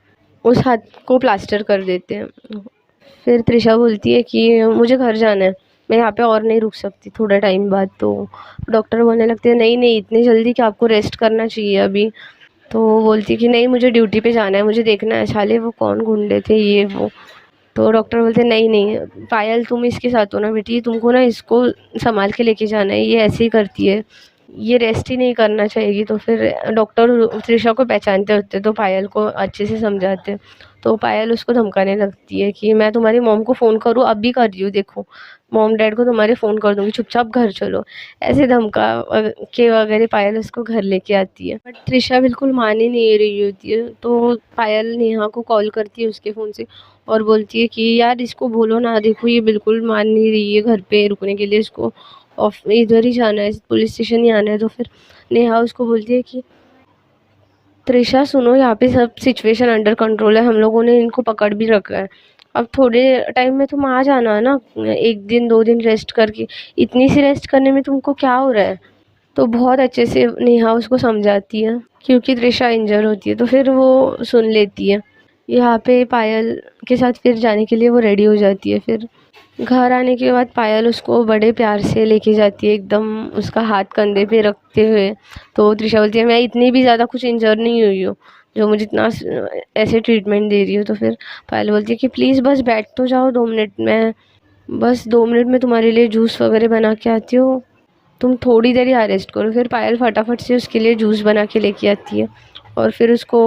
उस हाथ को प्लास्टर कर देते हैं। फिर त्रिशा बोलती है कि मुझे घर जाना है, मैं यहाँ पे और नहीं रुक सकती थोड़ा टाइम बाद। तो डॉक्टर बोलने लगते हैं नहीं नहीं, इतनी जल्दी कि आपको रेस्ट करना चाहिए अभी। तो वो बोलती है कि नहीं, मुझे ड्यूटी पे जाना है, मुझे देखना है साले वो कौन गुंडे थे ये वो। तो डॉक्टर बोलते नहीं नहीं पायल, तुम इसके साथ हो ना बेटी, तुमको ना इसको संभाल के लेके जाना है, ये ऐसे ही करती है, ये रेस्ट ही नहीं करना चाहेगी। तो फिर डॉक्टर त्रिशा को पहचानते होते तो पायल को अच्छे से समझाते। तो पायल उसको धमकाने लगती है कि मैं तुम्हारी मॉम को फ़ोन करूँ, अब भी कर रही हूँ, देखो मॉम डैड को तुम्हारे फ़ोन कर दूँगी, चुपचाप घर चलो। ऐसे धमका के वगैरह पायल उसको घर लेके आती है, बट त्रिशा बिल्कुल मान ही नहीं रही होती है। तो पायल नेहा को कॉल करती है उसके फ़ोन से और बोलती है कि यार इसको बोलो ना, देखो ये बिल्कुल मान नहीं रही है घर पे रुकने के लिए, इसको ऑफ इधर ही जाना है, पुलिस स्टेशन ही आना है। तो फिर नेहा उसको बोलती है कि त्रिशा सुनो, यहाँ पे सब सिचुएशन अंडर कंट्रोल है, हम लोगों ने इनको पकड़ भी रखा है, अब थोड़े टाइम में तुम आ जाना ना, 1 दिन 2 दिन रेस्ट करके, इतनी सी रेस्ट करने में तुमको क्या हो रहा है। तो बहुत अच्छे से नेहा उसको समझाती है क्योंकि त्रिशा इंजर होती है। तो फिर वो सुन लेती है। यहाँ पे पायल के साथ फिर जाने के लिए वो रेडी हो जाती है। फिर घर आने के बाद पायल उसको बड़े प्यार से लेके जाती है, एकदम उसका हाथ कंधे पे रखते हुए। तो त्रिशा बोलती है मैं इतनी भी ज़्यादा कुछ इंजर नहीं हुई हूँ जो मुझे इतना ऐसे ट्रीटमेंट दे रही हो। तो फिर पायल बोलती है कि प्लीज़ बस बैठ तो जाओ 2 मिनट में, बस 2 मिनट में तुम्हारे लिए जूस वगैरह बना के आती हूँ, तुम थोड़ी देर यहाँ रेस्ट करो। फिर पायल फटाफट से उसके लिए जूस बना के लेके आती है और फिर उसको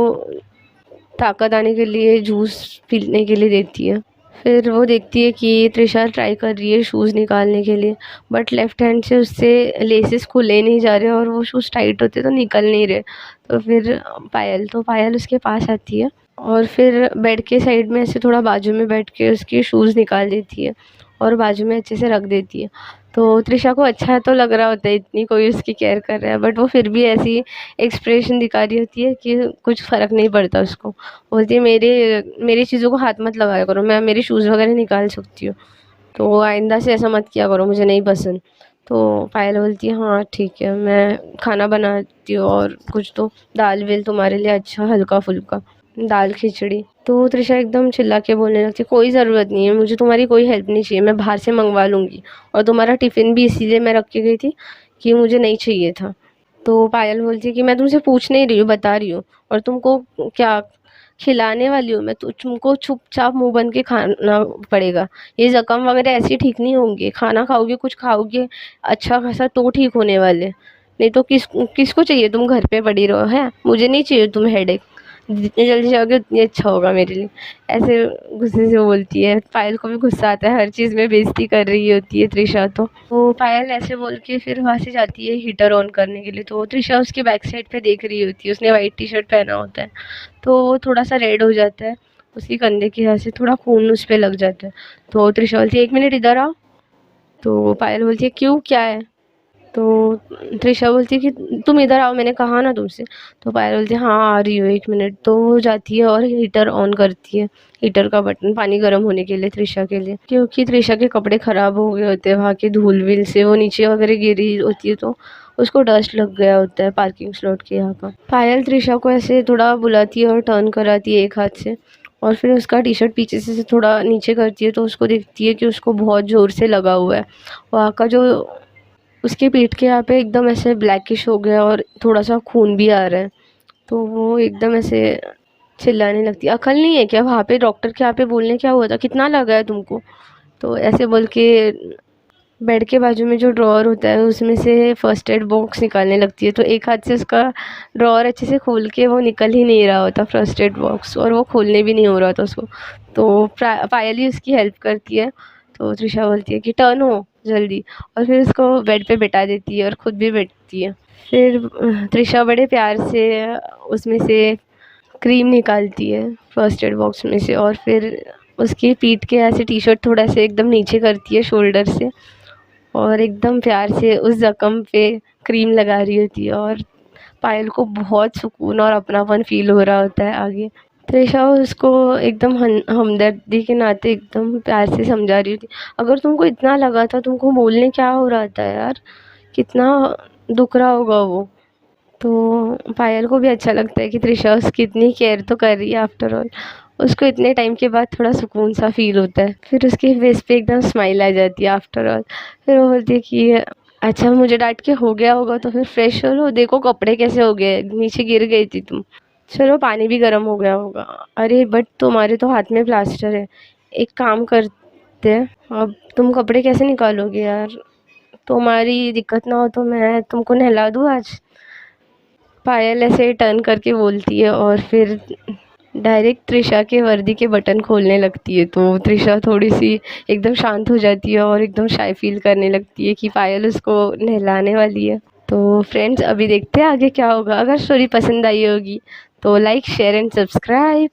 ताकत आने के लिए जूस पीने के लिए देती है। फिर वो देखती है कि त्रिशा ट्राई कर रही है शूज़ निकालने के लिए, बट लेफ़्ट हैंड से उससे लेसेस खुले नहीं जा रहे और वो शूज़ टाइट होते तो निकल नहीं रहे। तो फिर पायल उसके पास आती है और फिर बेड के साइड में ऐसे थोड़ा बाजू में बैठ के उसके शूज़ निकाल देती है और बाजू में अच्छे से रख देती है। तो त्रिशा को अच्छा तो लग रहा होता है, इतनी कोई उसकी केयर कर रहा है, बट वो फिर भी ऐसी एक्सप्रेशन दिखा रही होती है कि कुछ फ़र्क नहीं पड़ता उसको। बोलती है मेरी चीज़ों को हाथ मत लगाया करो, मैं मेरे शूज़ वगैरह निकाल सकती हूँ, तो आइंदा से ऐसा मत किया करो, मुझे नहीं पसंद। तो पायल बोलती है हाँ ठीक है, मैं खाना बनाती हूँ और कुछ तो दाल वेल तुम्हारे लिए अच्छा हल्का फुल्का, दाल खिचड़ी। तो त्रिशा एकदम चिल्ला के बोलने लगती है कोई ज़रूरत नहीं है, मुझे तुम्हारी कोई हेल्प नहीं चाहिए, मैं बाहर से मंगवा लूँगी, और तुम्हारा टिफ़िन भी इसीलिए मैं रख के गई थी कि मुझे नहीं चाहिए था। तो पायल बोलती है कि मैं तुमसे पूछ नहीं रही हूँ, बता रही हूँ, और तुमको क्या खिलाने वाली हूँ मैं, तो तुमको चुपचाप मुंह बंद के खाना पड़ेगा। ये ज़ख्म वगैरह ऐसे ही ठीक नहीं होंगे, खाना खाओगे कुछ खाओगे अच्छा खासा तो ठीक होने वाले, नहीं तो किसको चाहिए तुम घर पे पड़ी रहो है, मुझे नहीं चाहिए तुम हेडेक, जितनी जल्दी जाओगे उतनी अच्छा होगा मेरे लिए। ऐसे गुस्से से बोलती है। पायल को भी गुस्सा आता है, हर चीज़ में बेइज्जती कर रही होती है त्रिशा। तो पायल ऐसे बोल के फिर वहाँ से जाती है हीटर ऑन करने के लिए। तो त्रिशा उसके बैक साइड पे देख रही होती है, उसने वाइट टी शर्ट पहना होता है, तो वो थोड़ा सा रेड हो जाता है, उसके कंधे के यहाँ से थोड़ा खून उस पर लग जाता है। तो त्रिशा बोलती है एक मिनट इधर आओ। तो पायल बोलती है क्यों, क्या है? तो त्रिशा बोलती है कि तुम इधर आओ, मैंने कहा ना तुमसे। तो पायल बोलती है हाँ आ रही हो, एक मिनट। तो वो जाती है और हीटर ऑन करती है, हीटर का बटन, पानी गर्म होने के लिए त्रिशा के लिए, क्योंकि त्रिशा के कपड़े ख़राब हो गए होते हैं वहाँ की धूल विल से, वो नीचे वगैरह गिरी होती है तो उसको डस्ट लग गया होता है पार्किंग स्लॉट के यहाँ का। पायल त्रिशा को ऐसे थोड़ा बुलाती है और टर्न कराती है एक हाथ से, और फिर उसका टी शर्ट पीछे से थोड़ा नीचे करती है तो उसको देखती है कि उसको बहुत ज़ोर से लगा हुआ है। वहाँ का जो उसके पीठ के यहाँ पे एकदम ऐसे ब्लैकिश हो गया और थोड़ा सा खून भी आ रहा है। तो वो एकदम ऐसे चिल्लाने लगती है अकल नहीं है क्या, वहाँ पे डॉक्टर के यहाँ पे बोलने क्या हुआ था, कितना लगा है तुमको? तो ऐसे बोल के बेड के बाजू में जो ड्रॉअर होता है उसमें से फर्स्ट एड बॉक्स निकालने लगती है। तो एक हाथ से उसका ड्रॉअर अच्छे से खोल के वो निकल ही नहीं रहा होता फर्स्ट एड बॉक्स, और वो खोलने भी नहीं हो रहा था उसको। तो पायल ही उसकी हेल्प करती है। तो त्रिशा बोलती है कि टर्न हो जल्दी, और फिर उसको बेड पे बिठा देती है और ख़ुद भी बैठती है। फिर त्रिशा बड़े प्यार से उसमें से क्रीम निकालती है फर्स्ट एड बॉक्स में से, और फिर उसकी पीठ के ऐसे टी शर्ट थोड़ा सा एकदम नीचे करती है शोल्डर से, और एकदम प्यार से उस ज़ख्म पे क्रीम लगा रही होती है, और पायल को बहुत सुकून और अपनापन फ़ील हो रहा होता है आगे। त्रिशा उसको एकदम हमदर्दी के नाते एकदम प्यार से समझा रही होती, अगर तुमको इतना लगा था तुमको बोलने क्या हो रहा था यार, कितना दुख रहा होगा वो। तो पायल को भी अच्छा लगता है कि त्रिशा उसकी इतनी केयर तो कर रही है आफ्टर ऑल, उसको इतने टाइम के बाद थोड़ा सुकून सा फील होता है। फिर उसके फेस पे एकदम स्माइल आ जाती है आफ्टर ऑल। फिर वो बोलती है कि अच्छा मुझे डांट के हो गया होगा तो फिर फ्रेश हो लो, देखो कपड़े कैसे हो गए, नीचे गिर गई थी तुम, चलो पानी भी गर्म हो गया होगा। अरे बट तुम्हारे तो हाथ में प्लास्टर है, एक काम करते हैं, अब तुम कपड़े कैसे निकालोगे यार, तुम्हारी दिक्कत ना हो तो मैं तुमको नहला दूँ आज। पायल ऐसे टर्न करके बोलती है और फिर डायरेक्ट त्रिशा के वर्दी के बटन खोलने लगती है। तो त्रिशा थोड़ी सी एकदम शांत हो जाती है और एकदम शाय फील करने लगती है कि पायल उसको नहलाने वाली है। तो फ्रेंड्स अभी देखते हैं आगे क्या होगा। अगर स्टोरी पसंद आई होगी तो लाइक शेयर एंड सब्सक्राइब।